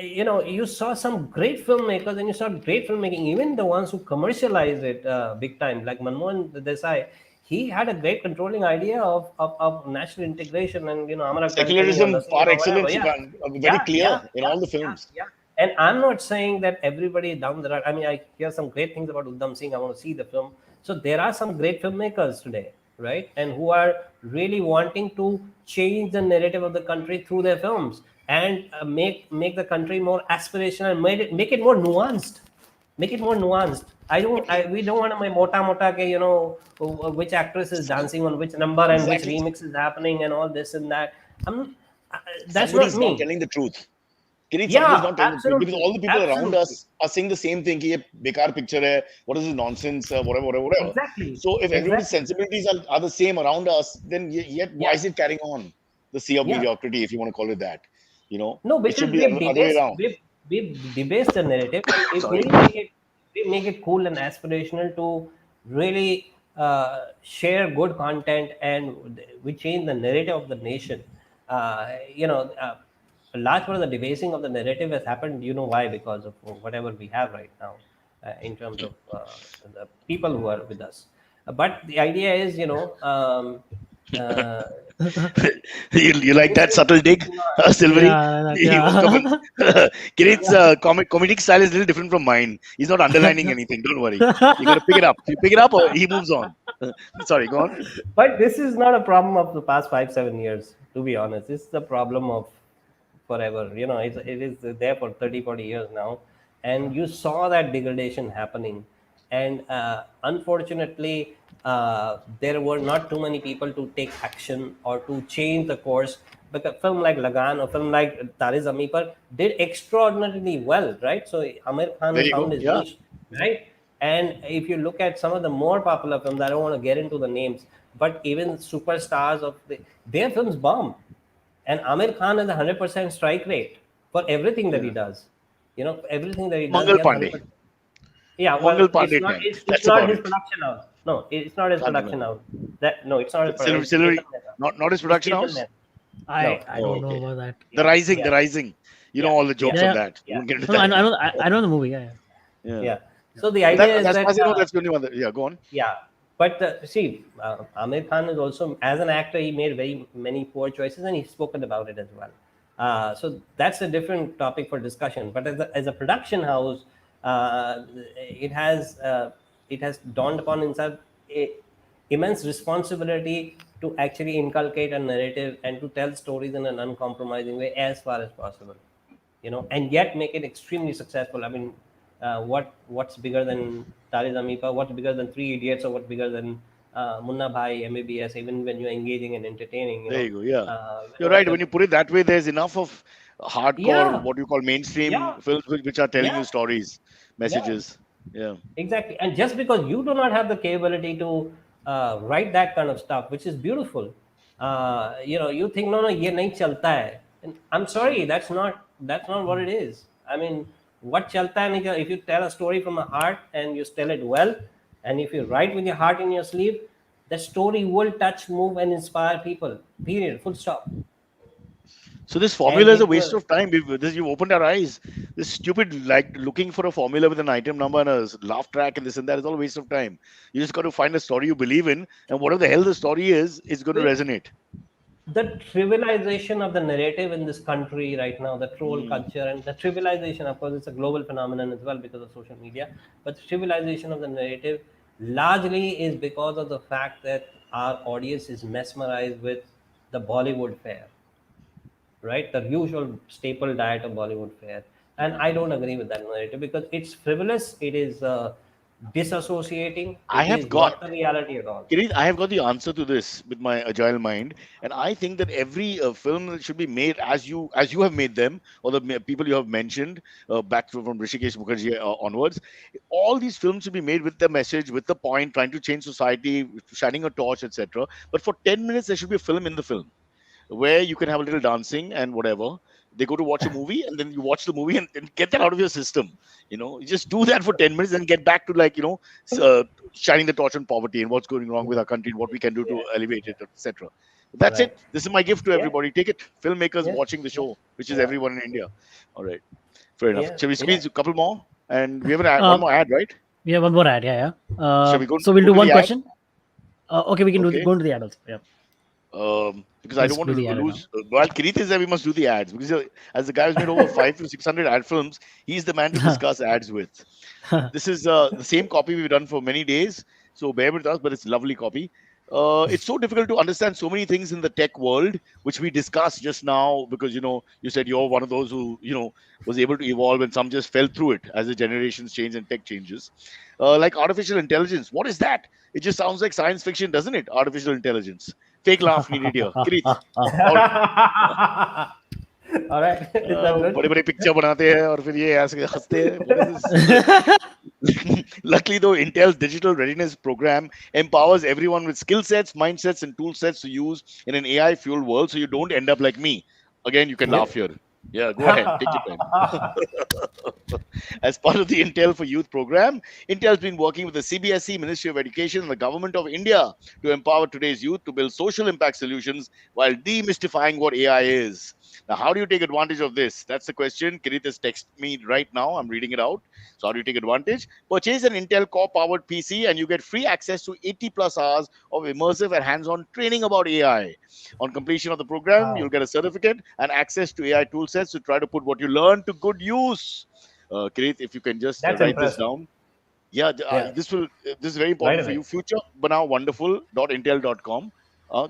you saw some great filmmakers and you saw great filmmaking, even the ones who commercialized it big time, like Manmohan Desai. He had a great controlling idea of national integration and Amar Akbar Singh or Secularism Naseem par or whatever. excellence, Yeah, very yeah, clear yeah, in yeah, all the yeah, films. yeah. And I'm not saying that everybody down the road. I mean, I hear some great things about Uddam Singh. I want to see the film. So there are some great filmmakers today, right? And who are really wanting to change the narrative of the country through their films and make the country more aspirational and make it more nuanced. Make it more nuanced. We don't want to make mota ke, which actress is dancing on which number and which Exactly. remix is happening and all this and that. That's not Somebody's not me. telling the truth. Kirit, somebody's Yeah, not telling the truth because absolutely, all the people around absolutely, us are saying the same thing. Ki ye bekar picture hai, what is this nonsense? Whatever. exactly, So if everybody's exactly. sensibilities are the same around us, then yet why Yeah, is it carrying on the sea of yeah. mediocrity, if you want to call it that? No, It should because be the other way around. we've debased the narrative. If Sorry. we make it cool and aspirational to really share good content, and we change the narrative of the nation. A large part of the debasing of the narrative has happened. You know why? Because of whatever we have right now, in terms of the people who are with us. But the idea is, uh, You like this that is subtle this dig, is not. Silvery? Yeah, He woke up and yeah. Kirit's comedic style is a little different from mine. He's not underlining anything. Don't worry. You got to pick it up. You pick it up, or he moves on. Sorry, go on. But this is not a problem of the past 5-7 years, to be honest. It's the problem of forever. It is there for 30-40 years now. And you saw that degradation happening. And unfortunately, there were not too many people to take action or to change the course. But a film like Lagan or film like Tare Zameen Par did extraordinarily well, right? So Amir Khan There has you found go. his Yeah. niche, right? And if you look at some of the more popular films, I don't want to get into the names, but even superstars of their films bomb. And Amir Khan has a 100% strike rate for everything that he Yeah. does. Everything that he does, he Mangal has Pandey. 100%. Yeah, well, Mangal it's Pandey not time. it's, it's That's not about his it. production house. No, it's not his Can't production remember. house. That no, it's not his production. It's Silvery, Chetan Mehta. not his It's production Chetan house. Mehta. No. I Oh, don't know okay. about that. The Yeah. Rising, Yeah. The Rising. You know Yeah. all the Yeah. jokes Yeah, on yeah. that. We Yeah. won't get into No, that. I know the movie. Yeah, yeah. Yeah. Yeah. Yeah. So the That, idea is that's that as I know. That's the only one. Yeah, go on. yeah, but see, Amir Khan is also, as an actor, he made very many poor choices, and he's spoken about it as well. So that's a different topic for discussion. But as a production house, it has dawned upon himself a immense responsibility to actually inculcate a narrative and to tell stories in an uncompromising way as far as possible, and yet make it extremely successful. I mean, what's bigger than Tare Zameen Par? What's bigger than Three Idiots? Or what's bigger than Munna Bhai, MBBS? Even when you're engaging and entertaining, There you go. Yeah, you're Vinod right. When you put Chauhan. it that way, there's enough of hardcore, Yeah, what you call mainstream yeah, films, which are telling you yeah, stories, yeah. messages. Yeah. Exactly. And just because you do not have the capability to write that kind of stuff, which is beautiful, you think, no, no, ye nahi chalta hai. And I'm sorry, that's not what it is. I mean, what chalta hai nahi if you tell a story from a heart and you tell it well, and if you write with your heart in your sleeve, the story will touch, move, and inspire people. Period. Full stop. So this And formula is a it waste will. of time. You opened our eyes. This stupid, like looking for a formula with an item number and a laugh track and this and that is all a waste of time. You just got to find a story you believe in, and whatever the hell the story is, it's going to See, resonate. the trivialization of the narrative in this country right now, the troll Mm. culture, and the trivialization, of course, it's a global phenomenon as well because of social media, but the trivialization of the narrative largely is because of the fact that our audience is mesmerized with the Bollywood fare, right? The usual staple diet of Bollywood fare. And I don't agree with that narrative because it's frivolous, it is disassociating, I it have is got not the reality at all. Kireet, I have got the answer to this with my agile mind, and I think that every film should be made as you have made them, or the people you have mentioned back from Rishikesh Mukherjee onwards. All these films should be made with the message, with the point, trying to change society, shining a torch, etc. But for 10 minutes, there should be a film in the film where you can have a little dancing and whatever. They go to watch a movie and then you watch the movie and get that out of your system. You just do that for 10 minutes and get back to shining the torch on poverty and what's going wrong with our country and what we can do to Yeah, elevate it, etc. That's right. it. This is my gift to Yeah, everybody. Take it. Filmmakers yeah, watching the yeah, show, which is yeah, everyone in India. All right. Fair enough. yeah, Shall we yeah. squeeze a couple more? And we have one Uh, more ad, right? we have one more ad. Yeah, yeah. Shall we So we'll go do to one the ad? question. Okay, we can Okay. go into the ad also. Yeah, Because I don't let's want do to the ad right now. lose. While Kirit is there, we must do the ads because as the guy who's made over 500 to 600 ad films, he's the man to discuss ads with. This is the same copy we've done for many days, so bear with us, but it's a lovely copy. It's so difficult to understand so many things in the tech world, which we discussed just now, because you said you're one of those who was able to evolve, and some just fell through it as the generations change and tech changes. Like artificial intelligence, what is that? It just sounds like science fiction, doesn't it? Artificial intelligence. Fake laugh needed here. Kirit, और All right. Is that good? बड़े बड़े picture बनाते हैं और फिर ये ऐसे हंसते हैं. What is this? Luckily, though, Intel's digital readiness program empowers everyone with skill sets, mindsets, and tool sets to use in an AI fueled world so you don't end up like me. Again, you can laugh here. Yeah, go ahead. Take your time. As part of the Intel for Youth program, Intel's been working with the CBSE, Ministry of Education, and the Government of India to empower today's youth to build social impact solutions while demystifying what AI is. Now, how do you take advantage of this? That's the question. Kirit has texted me right now. I'm reading it out. So, how do you take advantage? Purchase an Intel Core powered PC and you get free access to 80 plus hours of immersive and hands on training about AI. On completion of the program, Wow. you'll get a certificate and access to AI toolsets to try to put what you learn to good use. Kirit, if you can just That's write this impressive. down. Yeah, Yeah. this is very Right important for away. you. Futurebanawonderful.intel.com.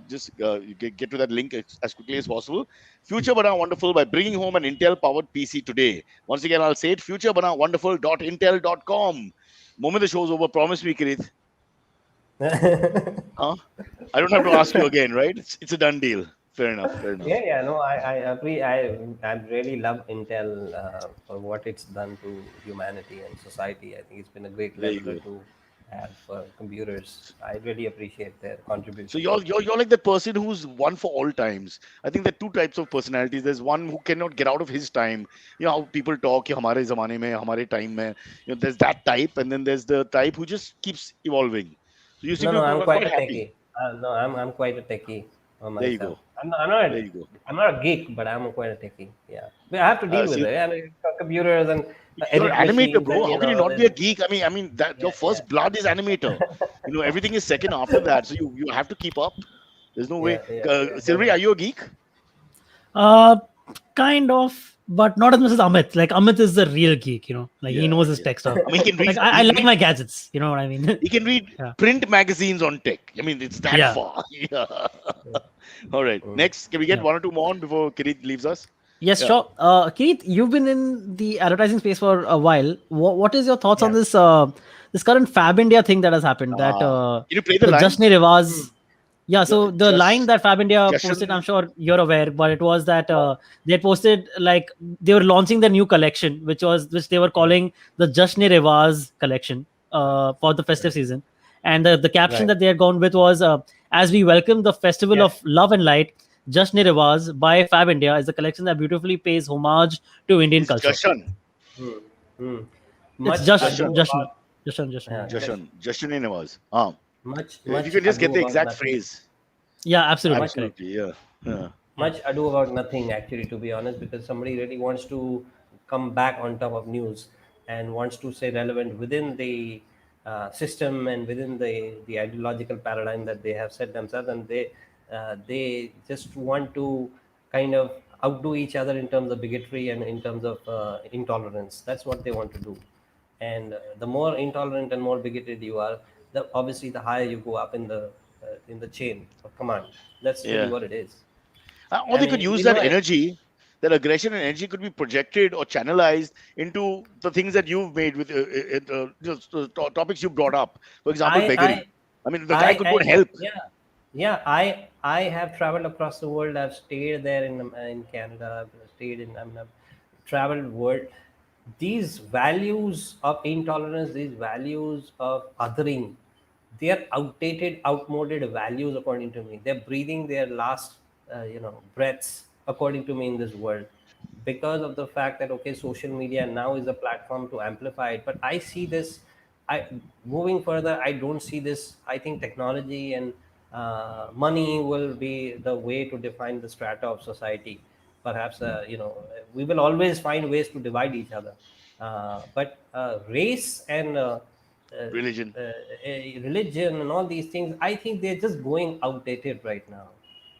Just you get to that link as quickly as possible. Future Bana Wonderful by bringing home an Intel powered PC today. Once again, I'll say it: futurebanawonderful.intel.com. Moment the show's over, promise me, Kirit. Huh? I don't have to ask you again, right? It's a done deal. Fair enough. Fair enough. Yeah, yeah, no, I agree. I really love Intel for what it's done to humanity and society. I think it's been a great There you leveler go. to have for computers. I really appreciate their So contribution. you're like that person who's one for all times. I think there are two types of personalities. There's one who cannot get out of his time. You know how people talk, कि हमारे ज़माने में, हमारे time में. There's that type, and then there's the type who just keeps evolving. So you seem No, to no, be I'm quite quite a happy. techie. No, I'm quite a techie There you myself. go. I'm There you go. not a geek, but I'm quite a techie. Yeah, but I have to deal with See, it. I mean, computers and you're edit an animator, machines, bro. and How can you not be a geek? I mean that yeah, your first blood is animator. Everything is second after that. So you have to keep up. There's no way. Sylvie, are you a geek? Uh, kind of, but not as much as Amit. Like Amit is the real geek, like he Yeah, knows his yeah. tech stuff. I mean, he can Like read. I He can like read. my gadgets. You know what I mean? He can read Yeah. print magazines on tech. I mean, it's that Yeah. far. Yeah. All right. Mm. Next, can we get Yeah. one or two more on before Kirit leaves us? Yes, Yeah. sure. Keith, you've been in the advertising space for a while. What is your thoughts on Yeah. this current Fab India thing that has happened? That Can you play the the line? Jashne Mm. Rewaz. Yeah, The so the line that Fab India posted, I'm Jashan. sure you're aware, but it was that they had posted like they were launching their new collection, which they were Right. calling the Jashne Rewaz collection for the festive Right. season, and the caption Right. that they had gone with was as we welcome the festival Yes. of love and light, Jashne Rewaz by Fab India is a collection that beautifully pays homage to Indian It's culture. Jashan. Mm. Mm. It's Much just ado Jashan. about Jashn. Yeah, just Jashan in Nawaz. If you much can just get ado the about exact nothing. phrase. yeah, absolutely Much correct. Absolutely. Yeah. Yeah. Yeah, much ado about nothing, actually, to be honest, because somebody really wants to come back on top of news and wants to stay relevant within the system and within the ideological paradigm that they have set themselves, and they just want to kind of outdo each other in terms of bigotry and in terms of intolerance. That's what they want to do. And the more intolerant and more bigoted you are, the obviously the higher you go up in the chain of command. That's really Yeah. what it is. Or I they could mean, use that energy, that aggression and energy could be projected or channelized into the things that you've made with just the topics you brought up. For example, I, beggary. I, I mean, the guy could go and yeah, help. yeah, yeah. I have traveled across the world. I've stayed there in Canada. I've stayed in. I've traveled world. These values of intolerance, these values of othering, they are outdated, outmoded values according to me. They're breathing their last, breaths according to me in this world, because of the fact that okay, social media now is a platform to amplify it. But I see this, I moving further, I don't see this. I think technology and money will be the way to define the strata of society. Perhaps we will always find ways to divide each other, but race and uh, Religion. religion and all these things, I think they're just going outdated right now.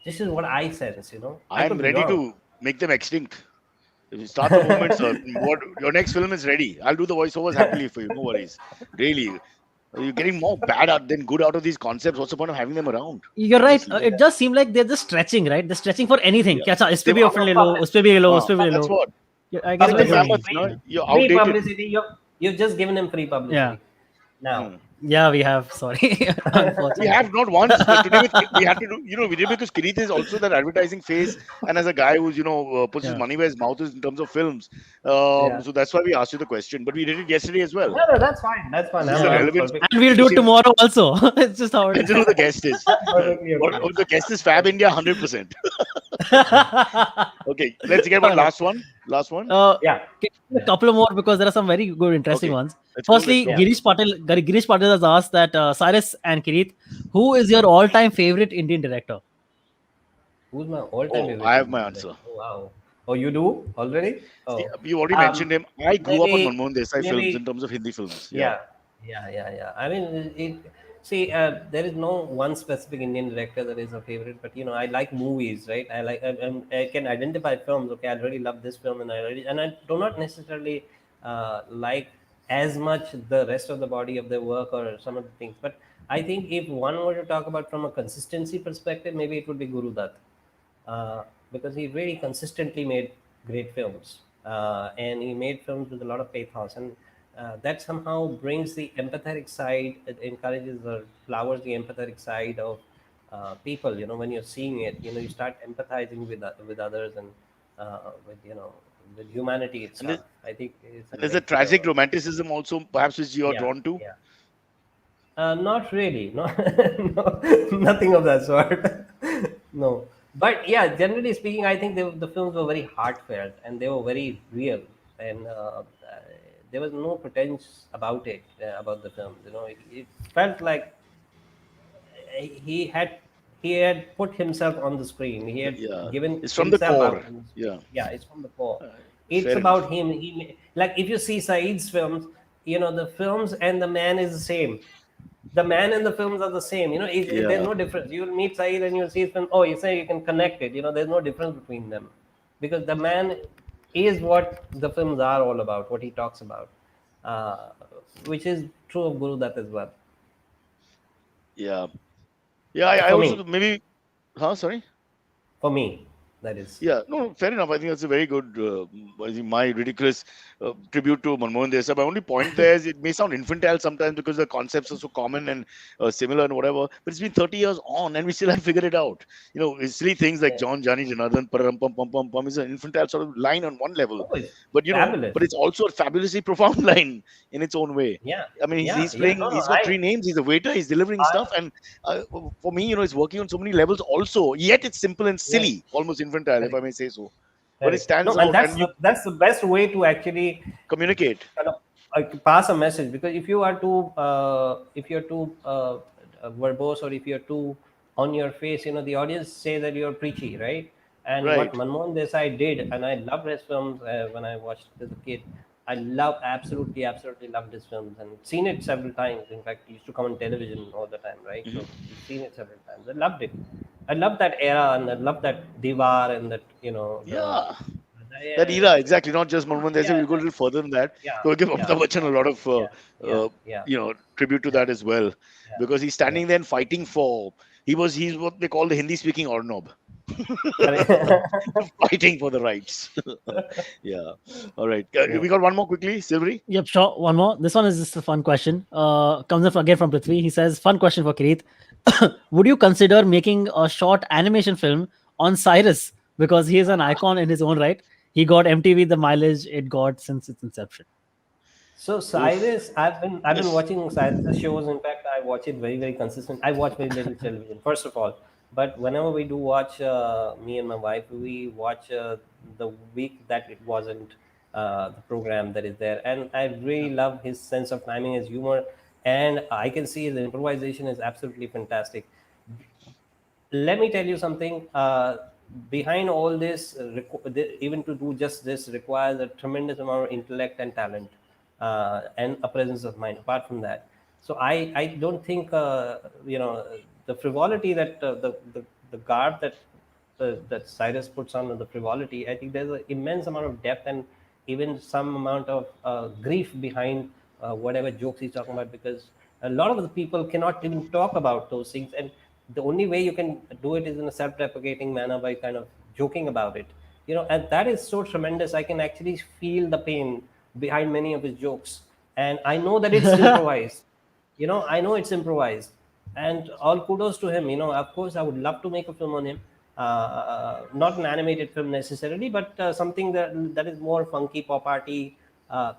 This is what I sense. I I'm could be ready wrong. to make them extinct. If you start the movement, sir, what your next film is ready. I'll do the voiceovers happily for you. No worries. Really, you're getting more bad out than good out of these concepts. What's the point of having them around? you're right. Honestly. It does seem like they're just stretching, right? They're stretching for anything. Yeah. क्या अच्छा, इस पे They भी want offer ले लो, उस Publicity. पे भी ले लो, उस पे भी ले that's low. what. Yeah, I get It's like what you Publicity, mean. mammoths, free, no? You're free outdated. publicity. You've just given him free Yeah, publicity. Now, Hmm. yeah, we have. Sorry, We unfortunately. have not once. Today we had to do, we did because Kirit is also that advertising face, and as a guy who's puts his Yeah, money where his mouth is in terms of films. yeah. So that's why we asked you the question. But we did it yesterday as well. No, no, that's fine. That's fine. This is a yeah, I'm relevant. perfect. and we'll do You it see, tomorrow also. It's just how it depends is. on who the guest is. I'm perfectly okay with The guest is Fab India, 100%. Okay, let's get one Got it. last one. Last one. Yeah, Can we do a yeah, couple of more because there are some very good, interesting Okay, ones. let's go. Let's Firstly, go. yeah. Girish Patil has asked that Cyrus and Kireet, who is your all-time favorite Indian director? Who's my all-time Oh, I favorite have my Indian director? answer. Oh, wow. Oh, you do already? See, Oh, you already um, mentioned him. I grew up on maybe, Manmohan Desai films in maybe, terms of Hindi films. Yeah. yeah, yeah. I mean, see, there is no one specific Indian director that is a favorite, but I like movies, right? I can identify films. Okay, I really love this film, and I do not necessarily like as much the rest of the body of their work or some of the things. But I think if one were to talk about from a consistency perspective, maybe it would be Guru Dutt, because he really consistently made great films, and he made films with a lot of pathos, and that somehow brings the empathetic side. It encourages or flowers the empathetic side of people. When you're seeing it, you start empathizing with others, and with with humanity And itself. I think it's a and there's a great tragic romanticism also, perhaps, which you are yeah, drawn to. yeah. Not really. No, no, nothing of that sort. No. But yeah, generally speaking, I think the films were very heartfelt and they were very real, and there was no pretense about it, about the films. It felt like he had he had put himself on the screen. He had Yeah, given it's from the himself core. out on the screen. Yeah, Yeah, it's from the core. It's fair enough. about him. Like if you see Saeed's films, the films and the man is the same. The man and the films are the same. There's Yeah, no difference. You'll meet Saeed and you'll see his film. Oh, you say you can connect it. There's no difference between them, because the man is what the films are all about, what he talks about, uh, which is true of Guru Dutt as well. yeah, yeah. I For also me, maybe. Huh? Sorry. for me, that is. Yeah, no, fair enough. I think that's a very good, I think my ridiculous tribute to Manmohan Desai. My only point there is it may sound infantile sometimes because the concepts are so common and similar and whatever, but it's been 30 years on and we still haven't figured it out. It's silly things like Yeah. John, Johnny, Janardhan, param, pam, pam, pam, pam is an infantile sort of line on one level. Oh, it's But, fabulous. but it's also a fabulously profound line in its own way. Yeah, I mean, yeah, he's yeah. No, playing, no. he's got three names. He's a waiter, he's delivering I, stuff. And for me, it's working on so many levels also, yet it's simple and yeah, silly, almost infantile, if I correct, may say so. But it correct. stands No, and out that's and you the best way to actually communicate. kind of pass a message, because if you're too verbose, or if you're too on your face, the audience say that you're preachy, right? And what Right. Manmohan Desai did, and I loved his films when I watched as a kid. I absolutely, absolutely loved his films and seen it several times. In fact, it used to come on television all the time, right? So Mhm. we've seen it several times. I loved it. I loved that era, and I loved that Divar, and that Yeah. That the era, exactly. Not just Manmohan Desai. yeah, We'll go a little further than that. yeah, We'll give yeah, Amitabh Bachchan a lot of, yeah, yeah, yeah, tribute to yeah, that as well, yeah, because he's yeah. standing there and fighting for. He's what they call the Hindi-speaking Ornob, Correct. fighting for the rights. Yeah. All right. Yeah. We got one more quickly, Silvery. Yep, sure. One more. This one is just a fun question. Comes up again from Prithvi. He says, "Fun question for Kireet. Would you consider making a short animation film on Cyrus because he is an icon in his own right? He got MTV the mileage it got since its inception." So Oof. Cyrus, I've been Yes. watching Cyrus shows. In fact, I watch it very, very consistent. I watch very little television, first of all, but whenever we do watch, me and my wife, we watch the week that it wasn't the program that is there, and I really love his sense of timing, his humor, and I can see his improvisation is absolutely fantastic. Let me tell you something. Behind all this, even to do just this requires a tremendous amount of intellect and talent, and a presence of mind. Apart from that, so I don't think the frivolity that the garb that Cyrus puts on, the frivolity. I think there's an immense amount of depth and even some amount of grief behind whatever jokes he's talking about, because a lot of the people cannot even talk about those things, and the only way you can do it is in a self-deprecating manner, by kind of joking about it, and that is so tremendous. I can actually feel the pain behind many of his jokes, and I know that it's improvised. I know it's improvised, and all kudos to him. Of course, I would love to make a film on him, not an animated film necessarily, but something that is more funky pop arty,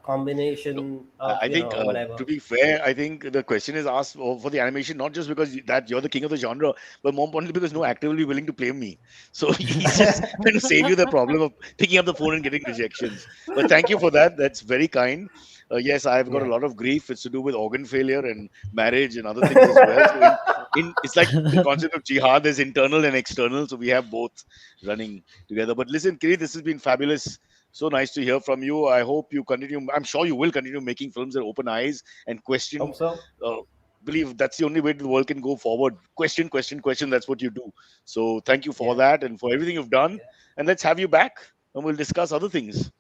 combination of I think, whatever. to be fair, I think the question is asked for the animation, not just because that you're the king of the genre, but more importantly because no actor will be willing to play me. So he's just trying to save you the problem of picking up the phone and getting rejections. But thank you for that. That's very kind. Yes, I've got a Yeah. lot of grief. It's to do with organ failure and marriage and other things as well. So in it's like the concept of jihad. There's internal and external. So we have both running together. But listen, Kirit, this has been fabulous. So nice to hear from you. I hope you continue. I'm sure you will continue making films that open eyes and question. Hope so. Uh, believe that's the only way the world can go forward. Question, question, question. That's what you do. So thank you for Yeah. that and for everything you've done. Yeah. And let's have you back and we'll discuss other things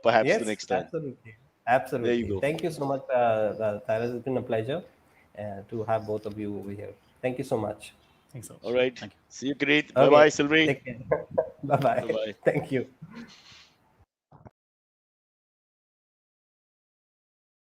perhaps the Yes, next time. absolutely. There you Absolutely. go. Thank you so much, Cyrus. It's been a pleasure to have both of you over here. Thank you so much. Thanks so All much. right. Thank you. See you, great. Bye bye, Okay. Silvery. Take care. Bye Bye bye. bye. Thank you.